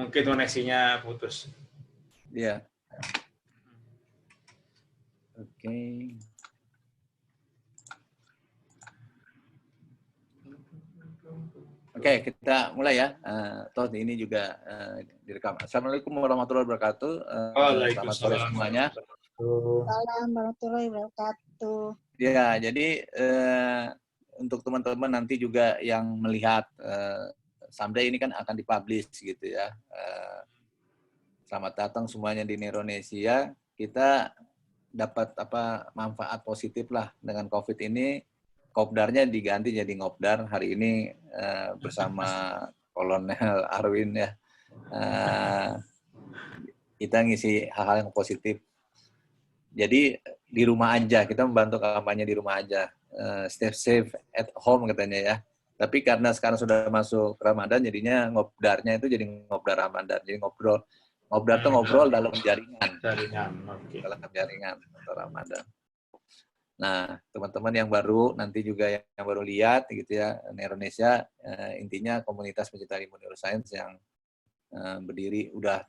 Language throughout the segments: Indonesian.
Mungkin koneksinya putus. Iya. Oke. Oke, kita mulai ya. Toh ini juga direkam. Assalamualaikum warahmatullahi wabarakatuh. Selamat sore semuanya. Waalaikumsalam warahmatullahi wabarakatuh. Ya, jadi untuk teman-teman nanti juga yang melihat someday ini kan akan dipublish gitu ya. Selamat datang semuanya di Indonesia. Kita dapat manfaat positif lah dengan COVID ini. Kopdarnya diganti jadi ngopdar hari ini bersama Kolonel Arwin ya. Kita ngisi hal-hal yang positif. Jadi di rumah aja, kita membantu kampanye di rumah aja. Stay safe at home katanya ya. Tapi karena sekarang sudah masuk Ramadan, jadinya ngobdarnya itu jadi ngobdar Ramadan. Jadi ngobrol tuh ngobrol dalam jaringan. Dalam jaringan atau Ramadan. Nah, teman-teman yang baru nanti juga yang baru lihat gitu ya, Indonesia intinya komunitas pencinta ilmu neuroscience yang berdiri udah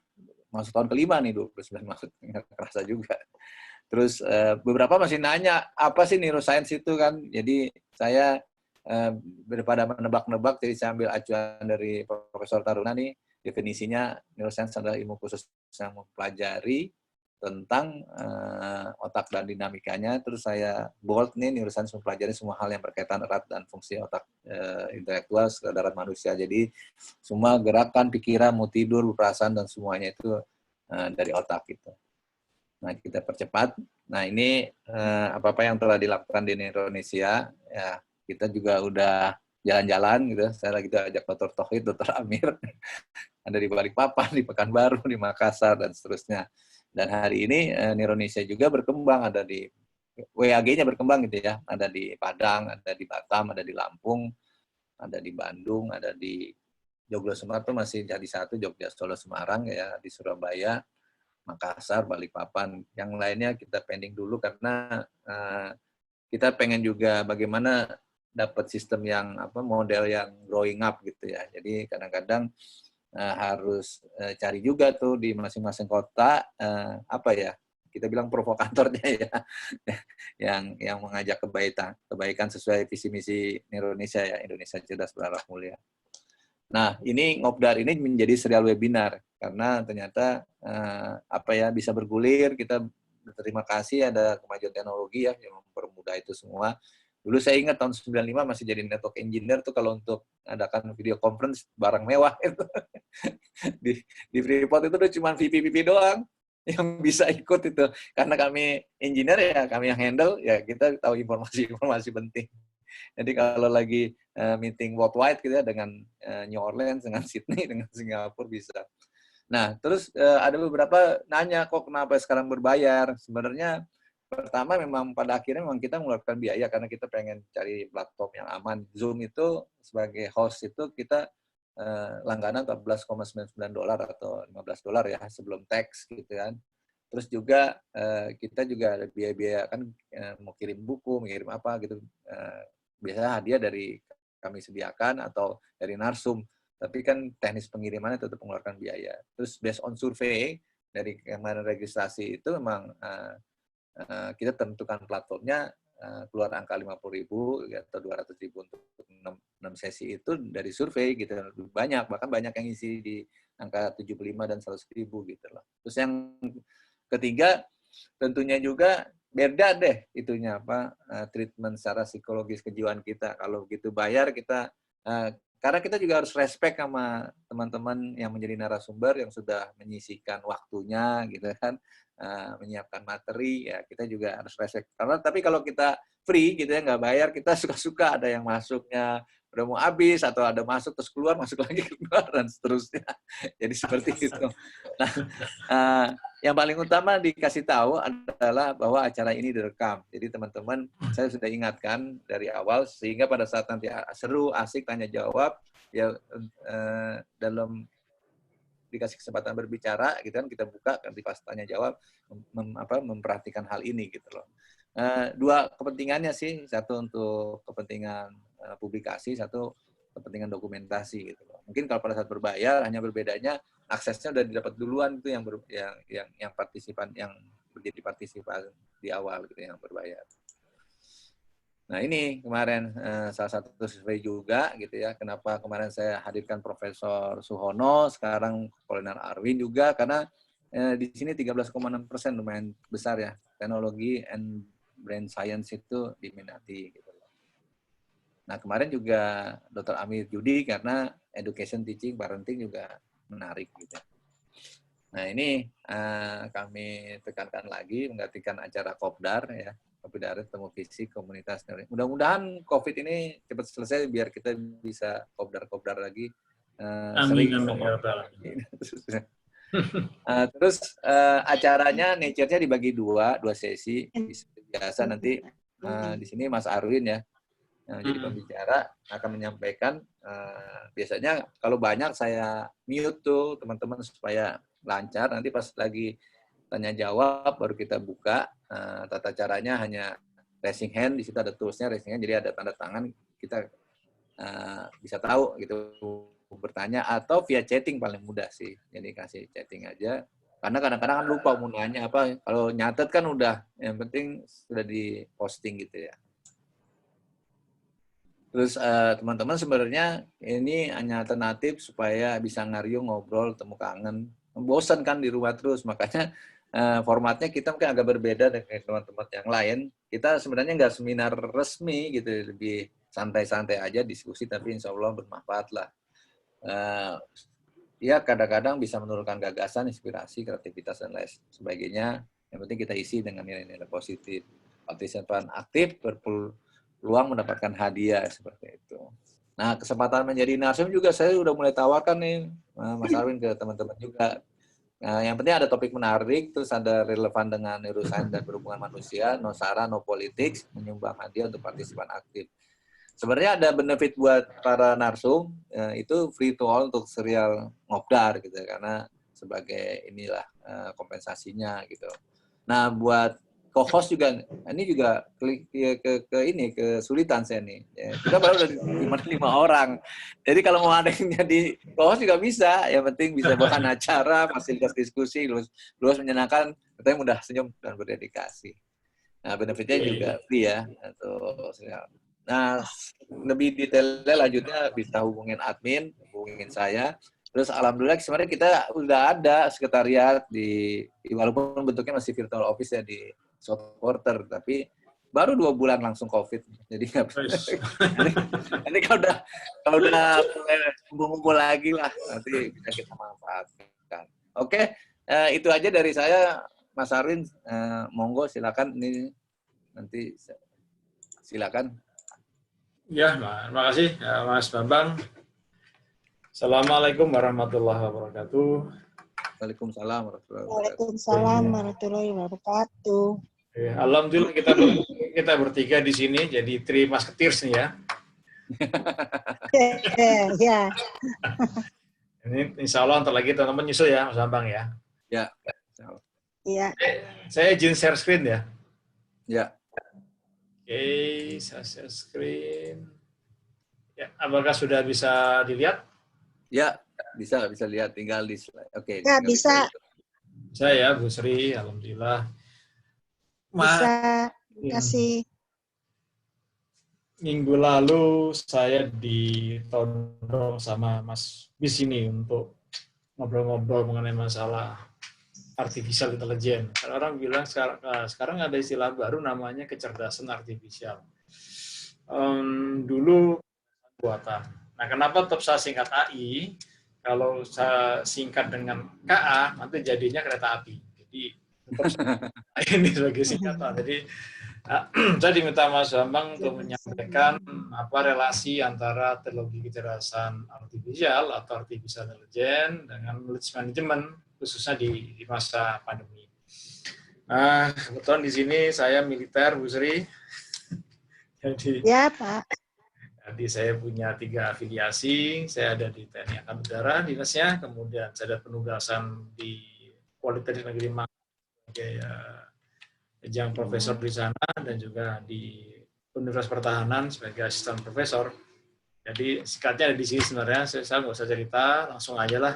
masuk tahun kelima nih, 29 masuk, nggak kerasa juga. Terus beberapa masih nanya apa sih neuroscience itu kan? Jadi saya daripada menebak-nebak, jadi saya ambil acuan dari Profesor Taruna nih, definisinya neuroscience adalah ilmu khusus yang mempelajari tentang otak dan dinamikanya. Terus saya bold nih, neuroscience mempelajari semua hal yang berkaitan erat dan fungsi otak intelektual kesadaran manusia. Jadi semua gerakan, pikiran, mau tidur, perasaan dan semuanya itu dari otak gitu. Nah, kita percepat. Nah, ini apa-apa yang telah dilakukan di Indonesia. Ya, kita juga udah jalan-jalan gitu. Saya lagi ajak Dr. Tauhid, Dr. Amir. Ada di Balikpapan, di Pekanbaru, di Makassar, dan seterusnya. Dan hari ini Indonesia juga berkembang, ada di WAG-nya berkembang gitu ya. Ada di Padang, ada di Batam, ada di Lampung, ada di Bandung, ada di Jogja Semarang itu masih jadi satu, Jogja Solo Semarang ya, di Surabaya, Makassar, Balikpapan. Yang lainnya kita pending dulu karena kita pengen juga bagaimana dapat sistem yang model yang growing up gitu ya. Jadi kadang-kadang harus cari juga tuh di masing-masing kota kita bilang provokatornya ya yang mengajak kebaikan sesuai visi misi Indonesia ya, Indonesia Cerdas Berakhlak Mulia. Nah, ini ngobdar ini menjadi serial webinar karena ternyata bisa bergulir. Kita berterima kasih ada kemajuan teknologi ya yang mempermudah itu semua. Dulu saya ingat tahun 95 masih jadi network engineer tuh kalau untuk adakan video conference barang mewah itu. di Freeport itu cuma VP doang yang bisa ikut itu. Karena kami engineer ya, kami yang handle ya, kita tahu informasi penting. Jadi kalau lagi meeting worldwide gitu ya dengan New Orleans, dengan Sydney, dengan Singapura bisa. Nah, terus ada beberapa nanya kok kenapa sekarang berbayar. Sebenarnya pertama memang pada akhirnya memang kita mengeluarkan biaya karena kita pengen cari platform yang aman. Zoom itu sebagai host itu kita langganan $14,99 atau $15 ya sebelum tax gitu kan. Terus juga kita juga ada biaya-biaya kan mau kirim buku, mengirim apa gitu. Biasanya hadiah dari kami sediakan atau dari Narsum. Tapi kan teknis pengirimannya tetap mengeluarkan biaya. Terus based on survei dari kemarin registrasi itu memang kita tentukan platformnya keluar angka 50.000 atau 200.000 untuk 6 sesi itu dari survei gitu, lebih banyak, bahkan banyak yang isi di angka 75 dan 100.000 gitu loh. Terus yang ketiga tentunya juga beda deh itunya treatment secara psikologis kejiwaan kita. Kalau begitu bayar kita karena kita juga harus respect sama teman-teman yang menjadi narasumber yang sudah menyisihkan waktunya gitu kan, menyiapkan materi ya, kita juga harus respect. Karena tapi kalau kita free gitu ya, nggak bayar, kita suka-suka ada yang masuknya udah mau habis atau ada masuk terus keluar, masuk lagi keluar dan seterusnya. Jadi seperti itu. Nah, yang paling utama dikasih tahu adalah bahwa acara ini direkam. Jadi teman-teman, saya sudah ingatkan dari awal sehingga pada saat nanti seru, asik, tanya jawab ya dalam dikasih kesempatan berbicara gitu kan, kita buka di pas tanya jawab memperhatikan hal ini gitu loh. Dua kepentingannya sih, satu untuk kepentingan publikasi, satu kepentingan dokumentasi gitu loh. Mungkin kalau pada saat berbayar hanya berbedanya aksesnya udah didapat duluan itu yang partisipan yang menjadi partisipan di awal gitu yang berbayar. Nah ini kemarin salah satu survei juga gitu ya. Kenapa kemarin saya hadirkan Profesor Suhono, sekarang Kolonel Arwin juga karena di sini 13,6% lumayan besar ya. Teknologi and brain science itu diminati gitu. Nah kemarin juga Dr. Amir Judi karena education, teaching, parenting juga menarik gitu. Nah ini kami tekankan lagi menggantikan acara Kopdar ya. Kopdar temu fisik komunitas. Mudah-mudahan COVID ini cepat selesai biar kita bisa Kopdar lagi. Amin, amin. Terus acaranya nature-nya dibagi dua sesi. Biasa nanti di sini Mas Arwin ya. Jadi pembicara akan menyampaikan, biasanya kalau banyak saya mute tuh teman-teman supaya lancar. Nanti pas lagi tanya jawab baru kita buka. Tata caranya hanya raising hand, di situ ada toolsnya raising hand, jadi ada tanda tangan, kita bisa tahu gitu bertanya, atau via chatting paling mudah sih. Jadi kasih chatting aja. Karena kadang-kadang kan lupa mau nanya apa, kalau nyatet kan udah, yang penting sudah di posting gitu ya. Terus teman-teman sebenarnya ini hanya alternatif supaya bisa ngariung, ngobrol, temu kangen. Bosan kan di rumah terus, makanya formatnya kita mungkin agak berbeda dengan teman-teman yang lain. Kita sebenarnya nggak seminar resmi gitu, lebih santai-santai aja diskusi, tapi insya Allah bermanfaat lah. Ya kadang-kadang bisa menurunkan gagasan, inspirasi, kreativitas, dan lain sebagainya. Yang penting kita isi dengan nilai-nilai positif. Partisipan aktif, peluang mendapatkan hadiah seperti itu. Nah, kesempatan menjadi narsum juga saya udah mulai tawarkan nih, Mas Arwin, ke teman-teman juga. Nah, yang penting ada topik menarik, terus ada relevan dengan neurosains dan berhubungan manusia, no sara, no politics, menyumbang hadiah untuk partisipan aktif. Sebenarnya ada benefit buat para narsum, itu free to all untuk serial ngobdar gitu, karena sebagai inilah kompensasinya gitu. Nah, buat co-host juga, ini juga kesulitan saya nih. Ya, kita baru ada 5 orang. Jadi kalau mau ada yang jadi co-host juga bisa. Yang penting bisa bahan acara, fasilitas diskusi, luas menyenangkan, katanya mudah senyum dan berdedikasi. Nah, benefitnya juga free ya. Nah, lebih detailnya lanjutnya bisa hubungin admin, hubungin saya. Terus alhamdulillah sebenarnya kita udah ada sekretariat walaupun bentuknya masih virtual office ya di supporter, tapi baru 2 bulan langsung COVID. Jadi nanti kalau udah ngumpul lagi lah, nanti bisa kita manfaatkan. Oke, itu aja dari saya, Mas Arwin. Monggo silakan, ini nanti silakan. Ya, terima kasih Mas Bambang. Assalamualaikum warahmatullahi wabarakatuh. Waalaikumsalam warahmatullahi wabarakatuh. Waalaikumsalam warahmatullahi wabarakatuh. Alhamdulillah kita bertiga di sini jadi Three Musketeers nih ya. Ya. Ini insya Allah ntar lagi teman-teman nyusul ya Mas Bambang ya. Ya. Iya. Saya izin share screen ya. Ya. Oke, saya share screen. Ya, apakah sudah bisa dilihat? Ya, bisa lihat, tinggal di slide. Oke. Ya, bisa. Saya Bu Sri, alhamdulillah. Bisa. Terima kasih. Minggu lalu saya ditodong sama Mas Bis ini untuk ngobrol-ngobrol mengenai masalah artificial intelligence. Karena orang bilang sekarang ada istilah baru namanya kecerdasan artifisial. Dulu buatan. Nah, kenapa tetap saya singkat AI? Kalau saya singkat dengan KA, nanti jadinya kereta api. Jadi ini sebagai singkatan. Jadi saya diminta Mas Bambang untuk menyampaikan apa relasi antara teknologi kecerdasan artifisial atau artificial intelligence dengan knowledge management, khususnya di masa pandemi. Nah, kebetulan di sini saya militer, Bu Sri. Jadi, ya, Pak. Jadi saya punya 3 afiliasi. Saya ada di TNI Angkatan Udara dinasnya, kemudian saya ada penugasan di Politeknik Negeri Malang sebagai yang profesor di sana, dan juga di Universitas Pertahanan sebagai asisten profesor. Jadi singkatnya ada di sini sebenarnya. Saya nggak usah cerita, langsung aja lah.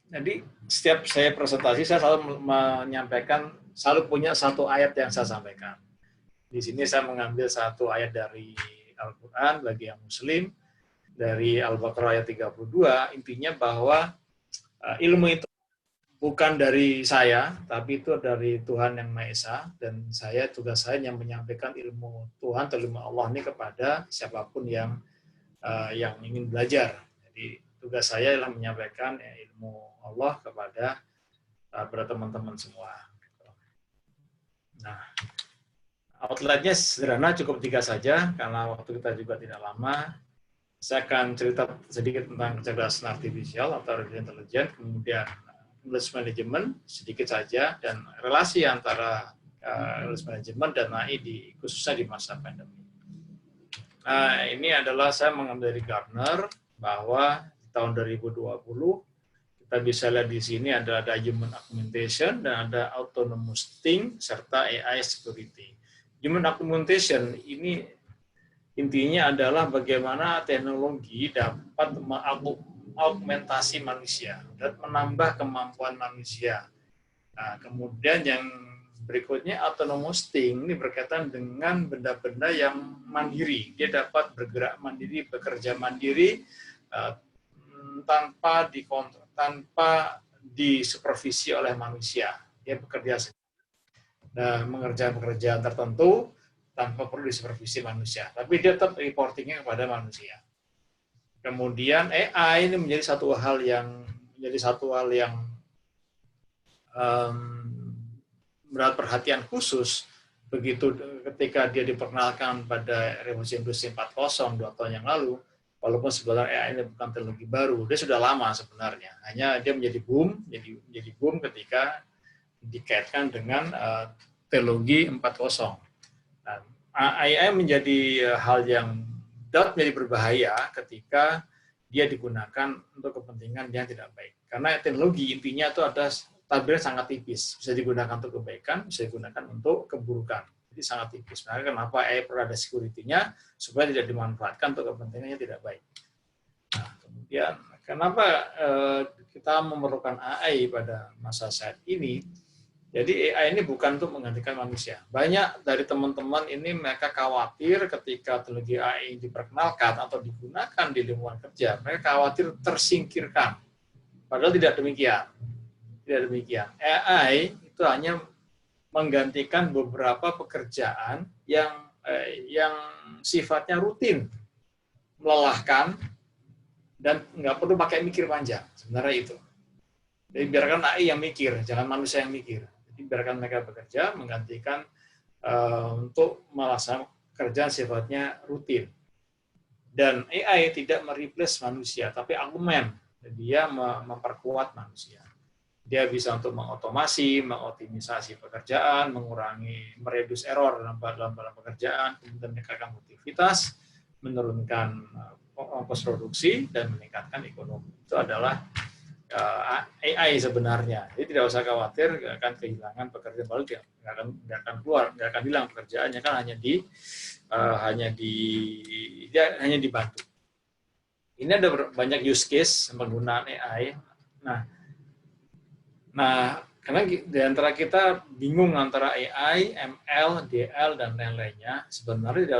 Jadi setiap saya presentasi saya selalu menyampaikan, selalu punya satu ayat yang saya sampaikan. Di sini saya mengambil satu ayat dari Al-Quran bagi yang Muslim, dari Al-Baqarah ayat 32, intinya bahwa ilmu itu bukan dari saya, tapi itu dari Tuhan yang Maha Esa, dan tugas saya yang menyampaikan ilmu Tuhan atau ilmu Allah ini kepada siapapun yang ingin belajar. Jadi tugas saya adalah menyampaikan ilmu Allah kepada teman-teman semua. Nah, outline-nya sederhana, cukup 3 saja, karena waktu kita juga tidak lama. Saya akan cerita sedikit tentang kecerdasan artifisial atau artificial intelligence, kemudian knowledge management sedikit saja, dan relasi antara knowledge management dan AI khususnya di masa pandemi. Nah, ini adalah saya mengambil dari Gartner bahwa di tahun 2020 kita bisa lihat di sini ada human augmentation dan ada autonomous thinking serta AI security. Human augmentation ini intinya adalah bagaimana teknologi dapat mengaugmentasi manusia dan menambah kemampuan manusia. Nah, kemudian yang berikutnya autonomous thinking ini berkaitan dengan benda-benda yang mandiri. Dia dapat bergerak mandiri, bekerja mandiri tanpa dikontrol, tanpa disupervisi oleh manusia. Dia bekerja sendiri. Nah, mengerjakan pekerjaan tertentu tanpa perlu disupervisi manusia. Tapi dia tetap reportingnya kepada manusia. Kemudian AI ini menjadi satu hal yang mendapat perhatian khusus begitu ketika dia diperkenalkan pada revolusi industri 4.0 2 tahun yang lalu. Walaupun sebenarnya AI ini bukan teknologi baru, dia sudah lama sebenarnya. Hanya dia menjadi boom ketika dikaitkan dengan teknologi 4.0. Nah, AI menjadi hal yang dapat menjadi berbahaya ketika dia digunakan untuk kepentingan yang tidak baik. Karena teknologi intinya itu ada tabirnya sangat tipis, bisa digunakan untuk kebaikan, bisa digunakan untuk keburukan. Jadi sangat tipis. Makanya kenapa AI perlu ada security-nya supaya tidak dimanfaatkan untuk kepentingannya tidak baik. Nah, kemudian kenapa kita memerlukan AI pada masa saat ini? Jadi AI ini bukan untuk menggantikan manusia. Banyak dari teman-teman ini mereka khawatir ketika teknologi AI diperkenalkan atau digunakan di lingkungan kerja, mereka khawatir tersingkirkan. Padahal tidak demikian. Tidak demikian. AI itu hanya menggantikan beberapa pekerjaan yang sifatnya rutin, melelahkan, dan nggak perlu pakai mikir panjang. Sebenarnya itu. Jadi biarkan AI yang mikir, jangan manusia yang mikir. Jadi biarkan mereka bekerja, menggantikan untuk melaksanakan pekerjaan sifatnya rutin. Dan AI tidak mereplace manusia, tapi augment. Dia memperkuat manusia. Dia bisa untuk mengotomasi, mengoptimisasi pekerjaan, mereduce error dalam pekerjaan, kemudian meningkatkan produktivitas, menurunkan ongkos produksi, dan meningkatkan ekonomi. Itu adalah AI sebenarnya. Jadi tidak usah khawatir, nggak akan kehilangan pekerjaan, baru nggak akan keluar, nggak akan hilang pekerjaannya, kan hanya dibantu. Ini ada banyak use case penggunaan AI. Nah, karena di antara kita bingung antara AI, ML, DL, dan lain-lainnya, sebenarnya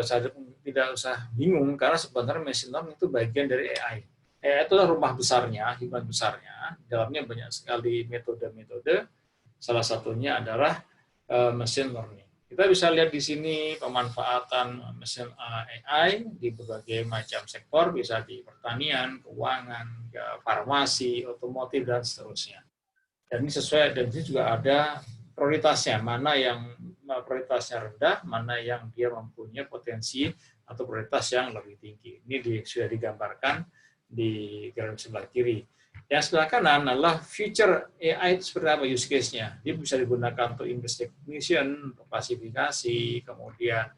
tidak usah bingung, karena sebenarnya machine learning itu bagian dari AI. AI itu rumah besarnya, hiburan besarnya, dalamnya banyak sekali metode-metode, salah satunya adalah machine learning. Kita bisa lihat di sini pemanfaatan mesin AI di berbagai macam sektor, bisa di pertanian, keuangan, farmasi, otomotif, dan seterusnya. Dan ini sesuai, dan ini juga ada prioritasnya, mana yang prioritasnya rendah, mana yang dia mempunyai potensi atau prioritas yang lebih tinggi. Ini sudah digambarkan di grafik sebelah kiri. Yang sebelah kanan adalah future AI seperti apa use case-nya. Dia bisa digunakan untuk investigation, untuk klasifikasi, kemudian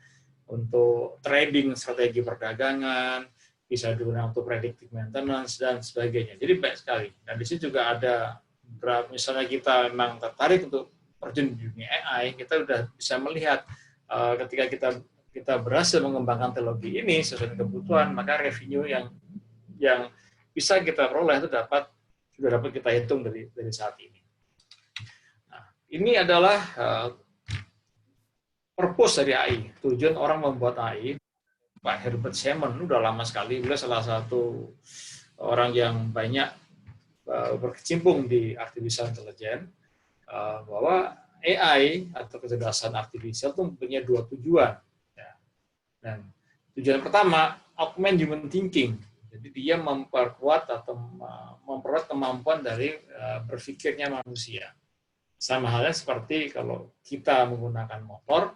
untuk trading strategi perdagangan, bisa digunakan untuk predictive maintenance, dan sebagainya. Jadi banyak sekali. Dan di sini juga ada, misalnya kita memang tertarik untuk terjun di dunia AI, kita sudah bisa melihat ketika kita berhasil mengembangkan teknologi ini sesuai dengan kebutuhan, maka revenue yang bisa kita peroleh itu sudah dapat kita hitung dari saat ini. Nah, ini adalah purpose dari AI. Tujuan orang membuat AI. Pak Herbert Simon udah lama sekali, beliau salah satu orang yang banyak berkecimpung di artificial intelligence, bahwa AI atau kecerdasan artifisial itu mempunyai 2 tujuan. Dan tujuan pertama, augment human thinking. Jadi dia memperkuat atau memperkuat kemampuan dari berpikirnya manusia. Sama halnya seperti kalau kita menggunakan motor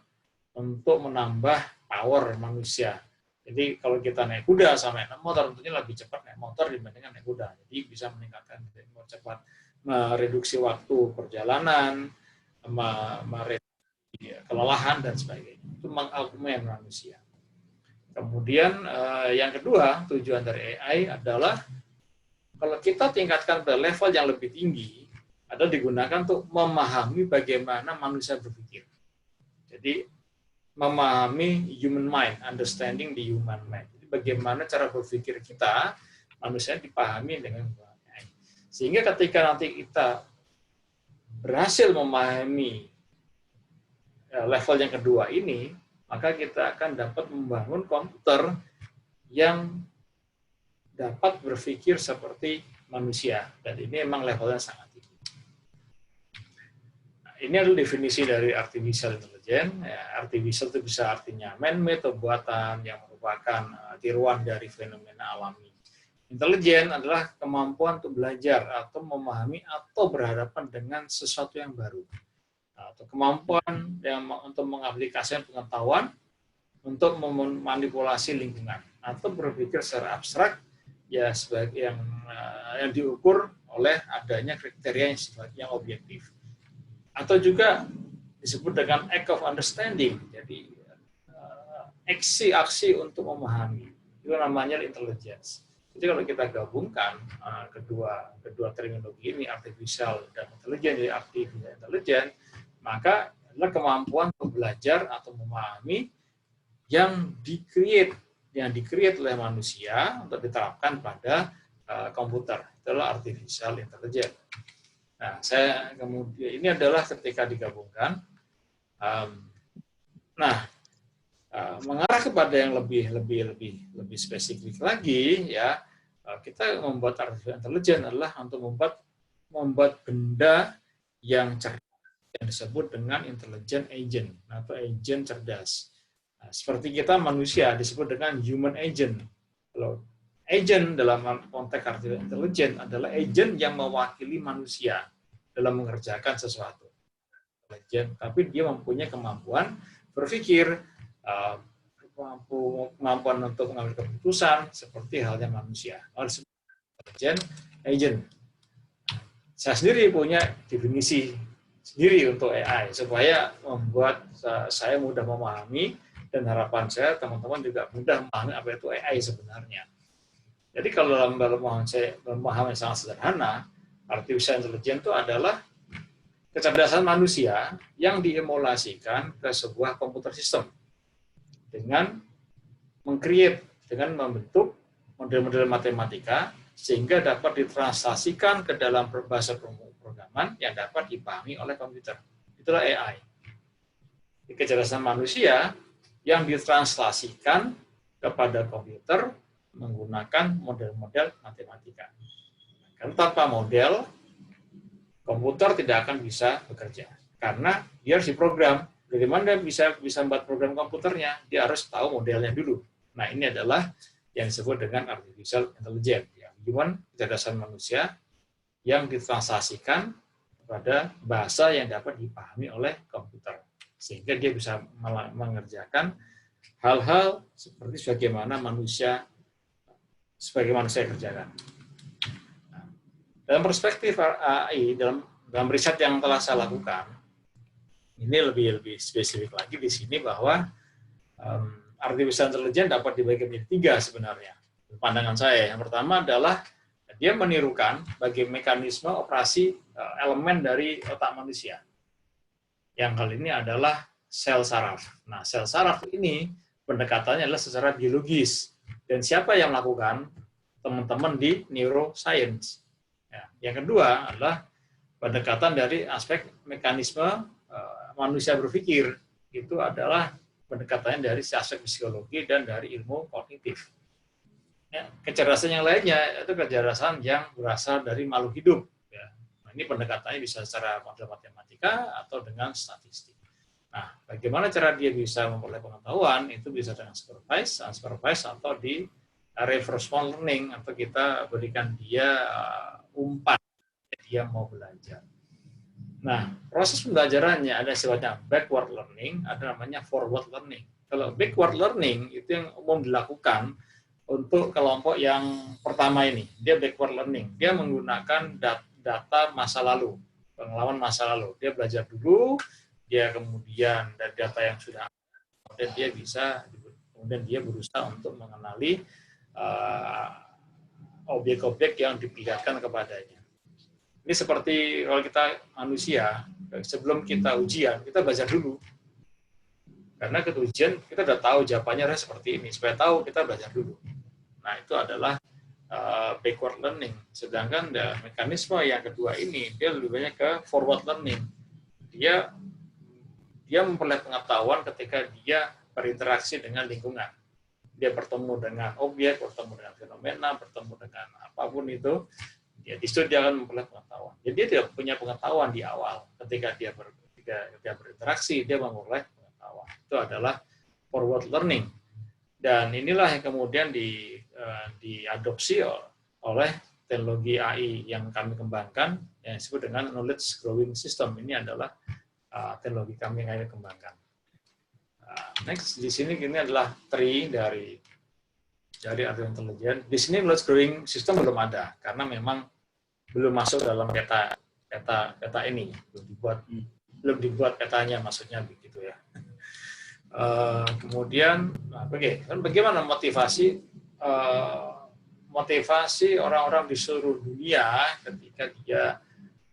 untuk menambah power manusia. Jadi kalau kita naik kuda sama naik motor, tentunya lebih cepat naik motor dibandingkan naik kuda. Jadi bisa meningkatkan cepat, mereduksi waktu perjalanan, mereduksi kelelahan dan sebagainya. Itu mengaugment manusia. Kemudian yang kedua, tujuan dari AI adalah kalau kita tingkatkan ke level yang lebih tinggi, adalah digunakan untuk memahami bagaimana manusia berpikir. Jadi memahami human mind, understanding the human mind. Jadi bagaimana cara berpikir kita, manusia dipahami dengan AI. Sehingga ketika nanti kita berhasil memahami level yang kedua ini, maka kita akan dapat membangun komputer yang dapat berpikir seperti manusia. Dan ini memang levelnya sangat tinggi. Ini adalah definisi dari artificial intelligence. Ya, artificial itu bisa artinya man-made atau buatan yang merupakan tiruan dari fenomena alami. Intelijen adalah kemampuan untuk belajar atau memahami atau berhadapan dengan sesuatu yang baru. Atau kemampuan yang untuk mengaplikasikan pengetahuan untuk memanipulasi lingkungan atau berpikir secara abstrak ya sebagai yang diukur oleh adanya kriteria yang objektif. Atau juga disebut dengan act of understanding, jadi aksi-aksi untuk memahami, itu namanya intelligence. Jadi kalau kita gabungkan kedua terminologi ini, artificial dan intelligence, jadi artificial intelligence, maka adalah kemampuan untuk belajar atau memahami yang di-create oleh manusia untuk diterapkan pada komputer. Itulah artificial intelligence. Nah, kemudian ini adalah ketika digabungkan. Mengarah kepada yang lebih spesifik lagi, ya kita membuat artificial intelligence adalah untuk membuat benda yang cerdas, yang disebut dengan intelligent agent atau agent cerdas. Nah, seperti kita manusia disebut dengan human agent. Kalau agent dalam konteks artificial intelligence adalah agent yang mewakili manusia dalam mengerjakan sesuatu. Tapi dia mempunyai kemampuan berpikir, kemampuan untuk mengambil keputusan seperti halnya manusia. Intelligent agent. Saya sendiri punya definisi sendiri untuk AI supaya membuat saya mudah memahami, dan harapan saya teman-teman juga mudah memahami apa itu AI sebenarnya. Jadi kalau dalam pemahaman yang sangat sederhana, artificial intelligence itu adalah kecerdasan manusia yang diemulasikan ke sebuah komputer system dengan dengan membentuk model-model matematika sehingga dapat ditranslasikan ke dalam bahasa pemrograman yang dapat dipahami oleh komputer. Itulah AI. Kecerdasan manusia yang ditranslasikan kepada komputer menggunakan model-model matematika. Karena tanpa model, komputer tidak akan bisa bekerja. Karena dia harus diprogram. Dari mana dia bisa membuat program komputernya? Dia harus tahu modelnya dulu. Nah, ini adalah yang disebut dengan artificial intelligence. Human, kecerdasan manusia yang ditranslasikan kepada bahasa yang dapat dipahami oleh komputer. Sehingga dia bisa mengerjakan hal-hal seperti sebagaimana manusia kerjakan. Dalam perspektif AI, dalam riset yang telah saya lakukan, ini lebih spesifik lagi di sini bahwa artificial intelligence dapat dibagi menjadi 3 sebenarnya. Pandangan saya, yang pertama adalah dia menirukan bagi mekanisme operasi elemen dari otak manusia. Yang kali ini adalah sel saraf. Nah, sel saraf ini pendekatannya adalah secara biologis. Dan siapa yang melakukan? teman-teman di neuroscience. Ya. Yang kedua adalah pendekatan dari aspek mekanisme manusia berpikir. Itu adalah pendekatannya dari aspek psikologi dan dari ilmu kognitif. Ya, kecerdasan yang lainnya itu kecerdasan yang berasal dari makhluk hidup. Ya. Nah, ini pendekatannya bisa secara model matematika atau dengan statistik. Nah, bagaimana cara dia bisa memperoleh pengetahuan? Itu bisa dengan supervised, unsupervised, atau di reinforcement learning, atau kita berikan dia umpan, dia mau belajar. Nah, proses pembelajarannya ada sifatnya backward learning, ada namanya forward learning. Kalau backward learning itu yang umum dilakukan untuk kelompok yang pertama ini, dia backward learning. Dia menggunakan data masa lalu, pengalaman masa lalu. Dia belajar dulu, dia kemudian dari data yang sudah kemudian dia bisa kemudian dia berusaha untuk mengenali objek-objek yang diperlihatkan kepadanya. Ini seperti kalau kita manusia, sebelum kita ujian, kita belajar dulu. Karena ke ujian kita udah tahu jawabannya seperti ini, supaya tahu kita belajar dulu. Nah, itu adalah backward learning. Sedangkan mekanisme yang kedua ini dia lebih banyak ke forward learning. Dia memperoleh pengetahuan ketika dia berinteraksi dengan lingkungan. Dia bertemu dengan objek, bertemu dengan fenomena, bertemu dengan apapun itu, dia akan memperoleh pengetahuan. Jadi dia tidak punya pengetahuan di awal. Ketika dia berinteraksi, dia memperoleh pengetahuan. Itu adalah forward learning. Dan inilah yang kemudian diadopsi oleh teknologi AI yang kami kembangkan, yang disebut dengan knowledge growing system. Ini adalah teknologi kami yang kami kembangkan. Next, di sini ini adalah tree dari artificial intelligence. Di sini knowledge growing system belum ada karena memang belum masuk dalam peta ini, belum dibuat petanya, maksudnya begitu ya. Kemudian, bagaimana motivasi orang-orang di seluruh dunia ketika dia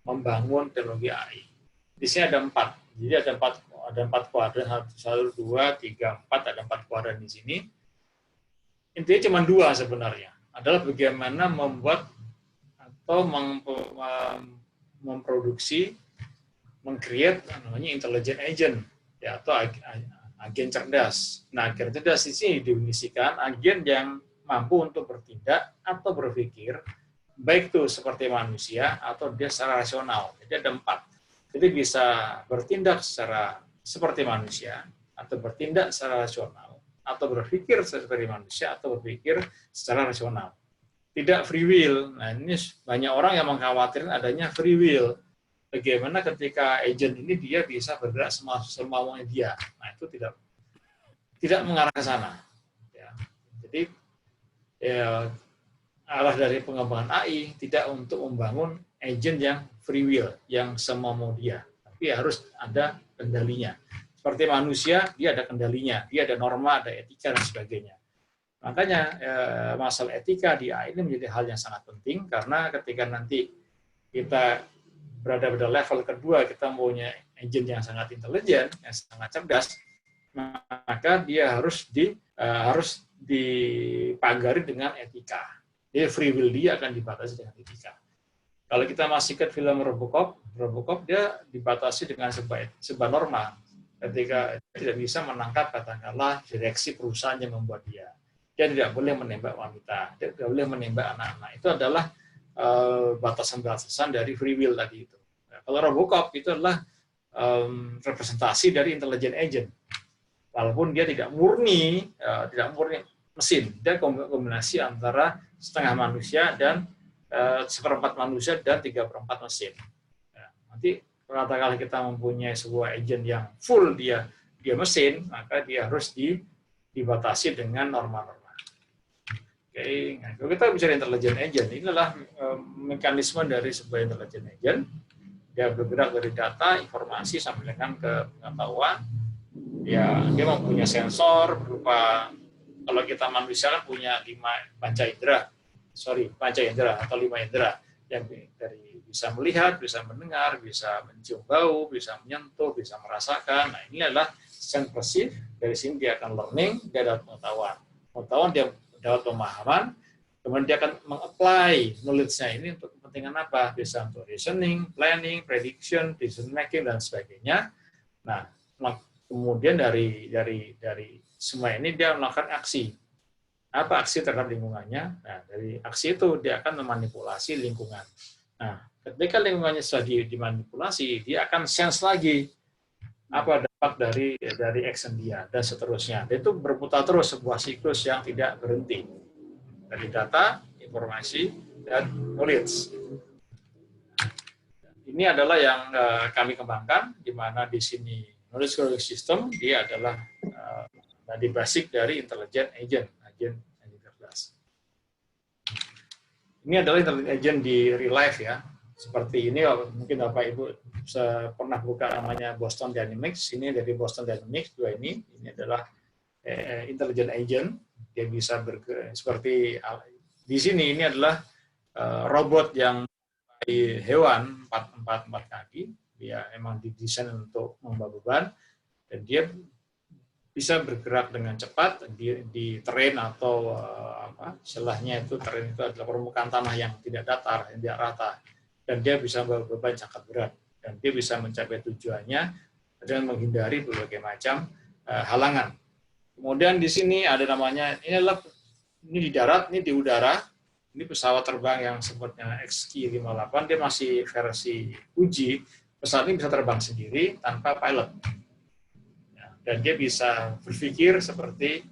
membangun teknologi AI. Di sini ada 4. Jadi ada empat kuadran, 1, 2, 3, 4, ada 4 kuadran di sini. Intinya cuma 2 sebenarnya. Adalah bagaimana membuat atau memproduksi, meng-create namanya intelligent agent, ya, atau agen cerdas. Nah, agen cerdas di sini didefinisikan agen yang mampu untuk bertindak atau berpikir, baik itu seperti manusia atau dia secara rasional. Jadi ada 4. Jadi bisa bertindak seperti manusia, atau bertindak secara rasional, atau berpikir seperti manusia, atau berpikir secara rasional. Tidak free will. Nah, ini banyak orang yang mengkhawatirkan adanya free will. Bagaimana ketika agent ini dia bisa bergerak semaunya dia. Nah, itu tidak mengarah ke sana. Ya. Jadi, arah dari pengembangan AI tidak untuk membangun agent yang free will, yang semau dia, tapi harus ada kendalinya. Seperti manusia, dia ada kendalinya, dia ada norma, ada etika, dan sebagainya. Makanya masalah etika di AI ini menjadi hal yang sangat penting, karena ketika nanti kita berada pada level kedua, kita punya agent yang sangat intelijen, yang sangat cerdas, maka dia harus dipagari dengan etika. Jadi free will dia akan dibatasi dengan etika. Kalau kita masih ke film Robocop dia dibatasi dengan sebuah norma. Ketika dia tidak bisa menangkap katakanlah direksi perusahaan yang membuat dia tidak boleh menembak wanita, dia tidak boleh menembak anak-anak. Itu adalah batasan-batasan dari free will tadi itu. Nah, kalau Robocop itu adalah representasi dari intelligent agent. Walaupun dia tidak murni mesin, dia kombinasi antara setengah manusia dan 1/4 manusia dan 3/4 mesin. Ya, nanti katakanlah kita mempunyai sebuah agent yang full dia mesin, maka dia harus dibatasi dengan norma-norma. Oke, nah, kalau kita bicara intelligent agent, ini adalah mekanisme dari sebuah intelligent agent. Dia bergerak dari data, informasi sampai dengan ke pengetahuan. Ya, dia mempunyai sensor berupa, kalau kita manusia kan punya 5 panca indera atau 5 indera yang dari bisa melihat, bisa mendengar, bisa mencium bau, bisa menyentuh, bisa merasakan. Nah, ini adalah sense perceive. Dari sini dia akan learning, dia dapat pengetahuan. Dia dapat pemahaman, Kemudian dia akan meng-apply knowledge-nya ini untuk kepentingan apa? Bisa untuk reasoning, planning, prediction, decision making, dan sebagainya. Nah, kemudian dari semua ini dia melakukan aksi. Apa aksi terhadap lingkungannya? Nah, dari aksi itu dia akan memanipulasi lingkungan. Nah, ketika lingkungannya sudah dimanipulasi, dia akan sense lagi apa dampak dari action dia, dan seterusnya. Dan itu berputar terus, sebuah siklus yang tidak berhenti. Dari data, informasi, dan knowledge. Ini adalah yang kami kembangkan, di mana di sini knowledge growing system, dia adalah di basic dari intelligent agent, agen cerdas. Ini adalah intelligent agent di real life ya. Seperti ini, mungkin Bapak Ibu pernah buka namanya Boston Dynamics. Ini dari Boston Dynamics, dua ini adalah intelligent agent. Dia bisa seperti di sini, ini adalah robot yang hewan empat kaki. Dia emang didesain untuk membawa beban, dan dia bisa bergerak dengan cepat di terrain atau istilahnya itu terrain itu adalah permukaan tanah yang tidak datar, yang tidak rata, dan dia bisa membawa beban sangat berat, dan dia bisa mencapai tujuannya dengan menghindari berbagai macam halangan. Kemudian di sini ada namanya, ini di darat, ini di udara, ini pesawat terbang yang sebutnya XQ-58, dia masih versi uji. Pesawat ini bisa terbang sendiri tanpa pilot. Dan dia bisa berpikir seperti,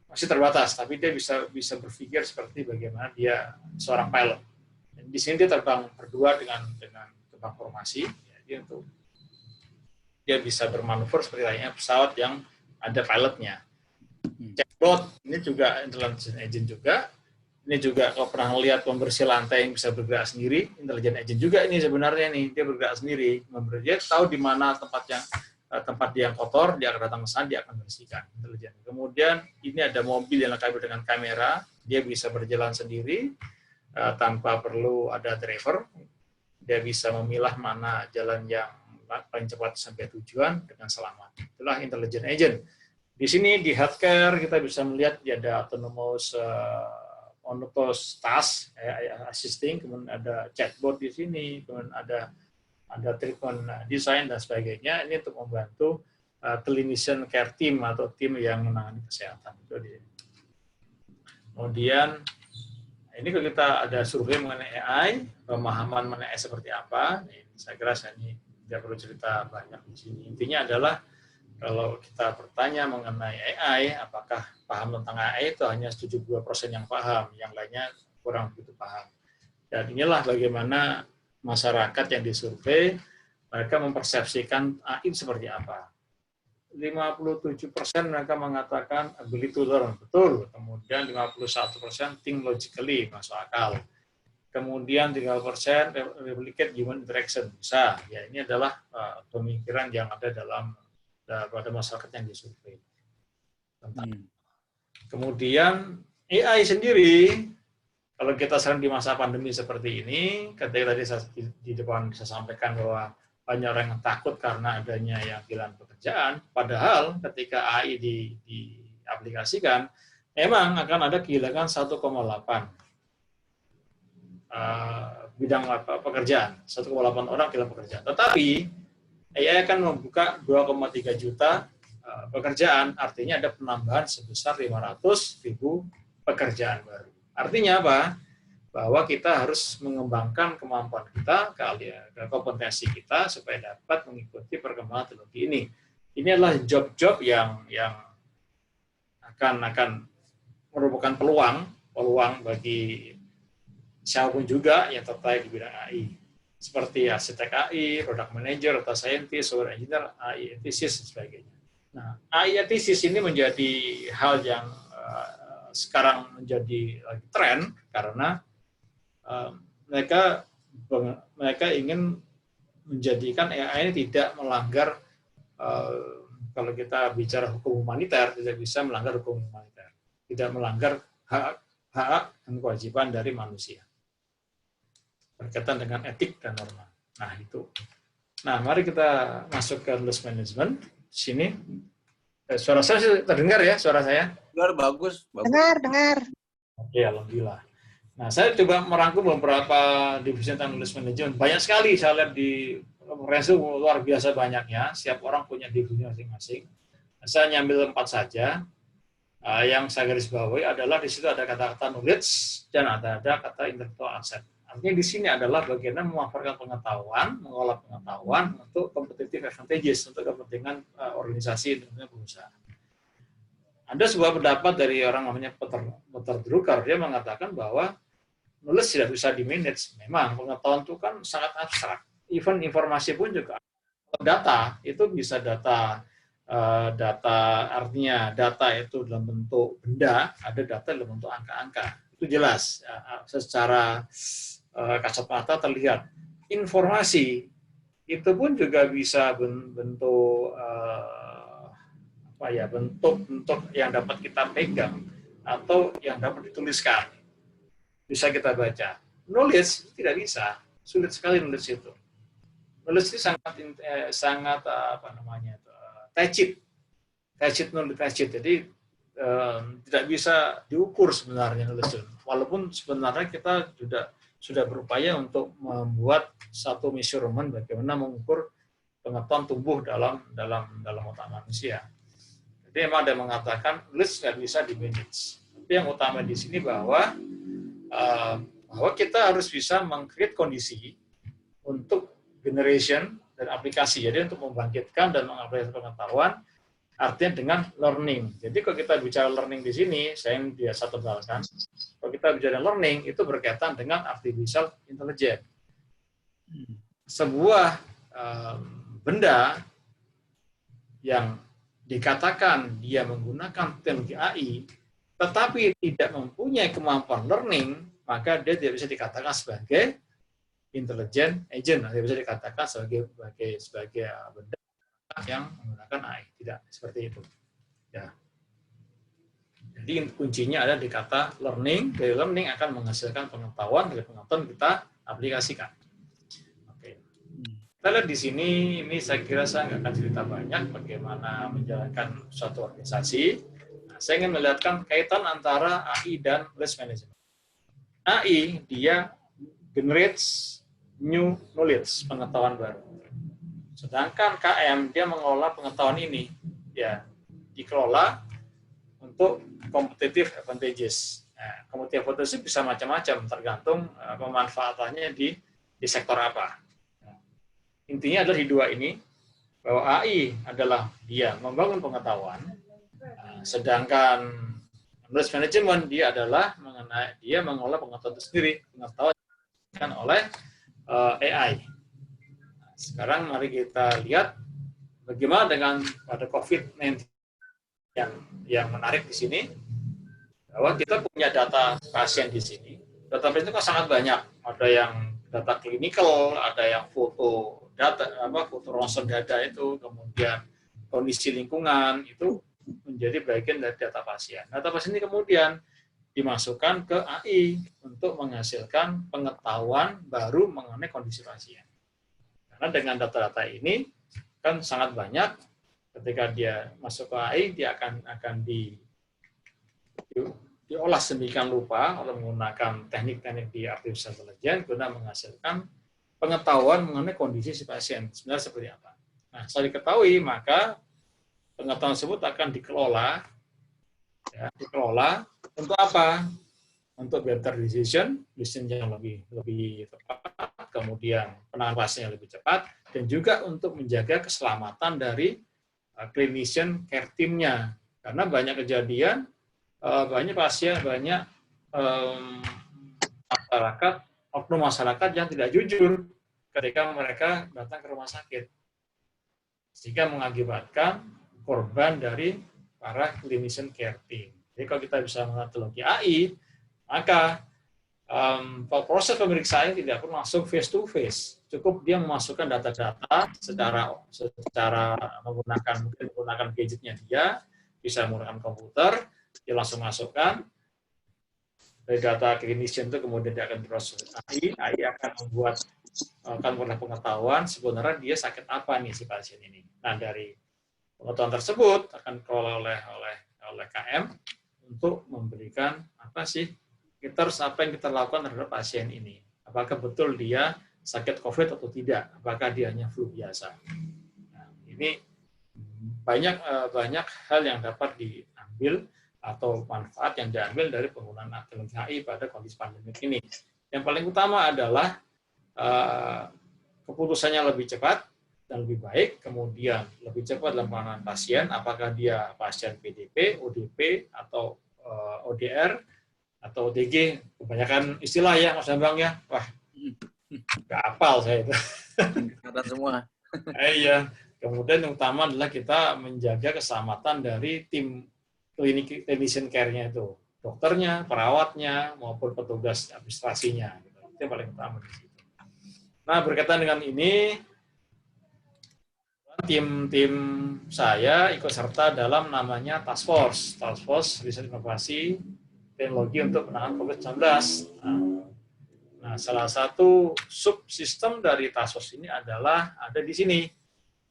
masih terbatas, tapi dia bisa berpikir seperti bagaimana dia seorang pilot. Dan di sini dia terbang berdua dengan terbang formasi, ya, dia bisa bermanuver seperti layaknya pesawat yang ada pilotnya. Chatbot ini juga intelligent agent juga. Ini juga kalau pernah lihat pembersih lantai yang bisa bergerak sendiri, intelligent agent juga ini sebenarnya nih, dia bergerak sendiri. Dia tahu di mana tempat dia yang kotor, dia akan datang ke sana, dia akan bersihkan. Intelijen. Kemudian ini ada mobil yang lengkap dengan kamera, dia bisa berjalan sendiri tanpa perlu ada driver. Dia bisa memilah mana jalan yang paling cepat sampai tujuan dengan selamat. Itulah intelligent agent. Di sini di healthcare kita bisa melihat ada autonomous task assisting, kemudian ada chatbot di sini, kemudian ada treatment design dan sebagainya. Ini untuk membantu clinician care team atau tim yang menangani kesehatan. Kemudian ini kalau kita ada survei mengenai AI, pemahaman mengenai AI seperti apa. Saya kira ini tidak perlu cerita banyak di sini. Intinya adalah kalau kita bertanya mengenai AI, apakah paham tentang AI itu hanya 72% yang paham, yang lainnya kurang begitu paham. Dan inilah bagaimana masyarakat yang disurvei, mereka mempersepsikan AI seperti apa. 57% mereka mengatakan ability to learn, betul. Kemudian 51% think logically, masuk akal. Kemudian 30% replicate human interaction, bisa. Ya, ini adalah pemikiran yang ada pada masyarakat yang disurvei. Kemudian AI sendiri, kalau kita sering di masa pandemi seperti ini, ketika tadi di depan saya sampaikan bahwa banyak orang yang takut karena adanya yang kehilangan pekerjaan, padahal ketika AI diaplikasikan, memang akan ada kehilangan 1,8 bidang pekerjaan, 1,8 orang kehilangan pekerjaan. Tetapi AI akan membuka 2,3 juta pekerjaan, artinya ada penambahan sebesar 500.000 pekerjaan baru. Artinya apa? Bahwa kita harus mengembangkan kemampuan kita, kompetensi kita supaya dapat mengikuti perkembangan teknologi ini. Ini adalah job-job yang akan merupakan peluang bagi siapapun juga yang tertarik di bidang AI. Seperti arsitek AI, product manager, atau scientist, software engineer, AI ethicist, dan sebagainya. Nah, AI ethicist ini menjadi hal yang sekarang menjadi tren karena mereka ingin menjadikan AI ini tidak melanggar, kalau kita bicara hukum humaniter, tidak bisa melanggar hukum humaniter, tidak melanggar hak dan kewajiban dari manusia berkaitan dengan etik dan norma. Nah, itu. Nah, mari kita masuk ke knowledge management. Sini. Suara saya terdengar ya, suara saya? Dengar, bagus. Dengar. Oke, alhamdulillah. Nah, saya coba merangkum beberapa divisi tentang knowledge management. Banyak sekali saya lihat di Renzo, luar biasa banyaknya. Setiap orang punya divisi masing-masing. Nah, saya nyambil 4 saja. Yang saya garis bawahi adalah di situ ada kata-kata knowledge dan ada kata intellectual asset. Artinya di sini adalah bagaimana memanfaatkan pengetahuan, mengolah pengetahuan untuk competitive advantages, untuk kepentingan organisasi dan perusahaan. Ada sebuah pendapat dari orang namanya Peter Drucker, dia mengatakan bahwa knowledge tidak bisa di-manage. Memang pengetahuan itu kan sangat abstrak. Even informasi pun juga data, itu bisa data artinya data itu dalam bentuk benda, ada data dalam bentuk angka-angka. Itu jelas secara kasat mata terlihat. Informasi itu pun juga bisa bentuk bentuk yang dapat kita pegang atau yang dapat dituliskan. Bisa kita baca. Knowledge tidak bisa, sulit sekali knowledge itu. Knowledge itu sangat tacit, jadi tidak bisa diukur sebenarnya knowledge. Walaupun sebenarnya kita sudah berupaya untuk membuat satu measurement bagaimana mengukur pengetahuan tumbuh dalam otak manusia. Jadi memang ada yang mengatakan knowledge nggak bisa di-manage. Tapi yang utama di sini bahwa kita harus bisa meng-create kondisi untuk generation dan aplikasi. Jadi untuk membangkitkan dan mengaplikasikan pengetahuan, artinya dengan learning. Jadi kalau kita bicara learning di sini, saya yang biasa tebalkan, kalau kita bicara learning, itu berkaitan dengan artificial intelligence. Sebuah benda yang dikatakan dia menggunakan teknologi AI, tetapi tidak mempunyai kemampuan learning, maka dia tidak bisa dikatakan sebagai intelligent agent, tidak bisa dikatakan sebagai benda yang menggunakan AI. Tidak seperti itu. Ya. Jadi kuncinya ada di kata learning. Dari learning akan menghasilkan pengetahuan, dari pengetahuan kita aplikasikan. Oke. Kita lihat di sini, ini saya kira saya nggak akan cerita banyak bagaimana menjalankan suatu organisasi. Nah, saya ingin melihatkan kaitan antara AI dan risk management. AI dia generates new knowledge, pengetahuan baru. Sedangkan KM dia mengelola pengetahuan ini, ya dikelola untuk competitive advantages. Nah, competitive advantages bisa macam-macam, tergantung pemanfaatannya di sektor apa. Nah, intinya adalah di dua ini, bahwa AI adalah dia membangun pengetahuan, sedangkan knowledge management dia adalah dia mengelola pengetahuan itu sendiri, pengetahuan yang oleh AI. Sekarang mari kita lihat bagaimana dengan pada COVID-19 yang menarik di sini, bahwa kita punya data pasien di sini. Data pasien itu kan sangat banyak. Ada yang data klinikal, ada yang foto ronsen dada itu, kemudian kondisi lingkungan itu menjadi bagian dari data pasien. Data pasien ini kemudian dimasukkan ke AI untuk menghasilkan pengetahuan baru mengenai kondisi pasien. Karena dengan data-data ini kan sangat banyak, ketika dia masuk ke AI, dia akan diolah sedemikian rupa oleh menggunakan teknik-teknik di artificial intelligence guna menghasilkan pengetahuan mengenai kondisi si pasien sebenarnya seperti apa. Nah, setelah diketahui, maka pengetahuan tersebut akan dikelola untuk apa? Untuk better decision yang lebih tepat, kemudian penanganan pasien yang lebih cepat, dan juga untuk menjaga keselamatan dari clinician care team-nya. Karena banyak kejadian, banyak pasien, banyak oknum masyarakat yang tidak jujur ketika mereka datang ke rumah sakit, sehingga mengakibatkan korban dari para clinician care team. Jadi kalau kita bisa menggunakan teknologi AI, maka proses pemeriksaan tidak perlu langsung face to face. Cukup dia memasukkan data-data secara menggunakan gadgetnya dia, bisa menggunakan komputer, dia langsung masukkan dari data clinician itu, kemudian dia akan diproses AI akan membuat pengetahuan sebenarnya dia sakit apa nih si pasien ini. Nah, dari pengetahuan tersebut akan dikelola oleh KM untuk memberikan apa sih kita harus apa yang kita lakukan terhadap pasien ini. Apakah betul dia sakit COVID atau tidak? Apakah dia hanya flu biasa? Nah, ini banyak hal yang dapat diambil atau manfaat yang diambil dari penggunaan teknologi AI pada kondisi pandemik ini. Yang paling utama adalah keputusannya lebih cepat dan lebih baik, kemudian lebih cepat dalam penanganan pasien, apakah dia pasien PDP, ODP, atau ODR, atau OTG, kebanyakan istilah ya Mas Bambang ya, wah, nggak hafal saya itu. Kesehatan semua. Iya, kemudian yang utama adalah kita menjaga keselamatan dari tim clinician care-nya itu, dokternya, perawatnya, maupun petugas administrasinya. Itu yang paling utama di situ. Nah, berkaitan dengan ini, tim saya ikut serta dalam namanya Task Force Riset Inovasi Teknologi untuk Penanganan COVID-19. Nah, salah satu subsistem dari Task Force ini adalah ada di sini,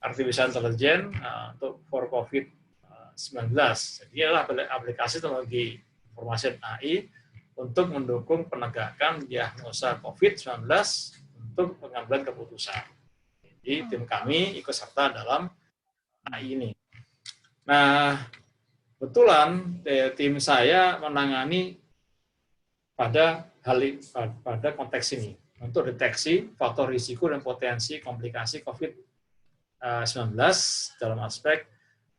Artificial Intelligence untuk for COVID-19. Jadi adalah aplikasi teknologi informasi AI untuk mendukung penegakan diagnosa COVID-19 untuk pengambilan keputusan. Jadi tim kami ikut serta dalam AI ini. Nah, kebetulan tim saya menangani pada konteks ini untuk deteksi faktor risiko dan potensi komplikasi COVID-19 dalam aspek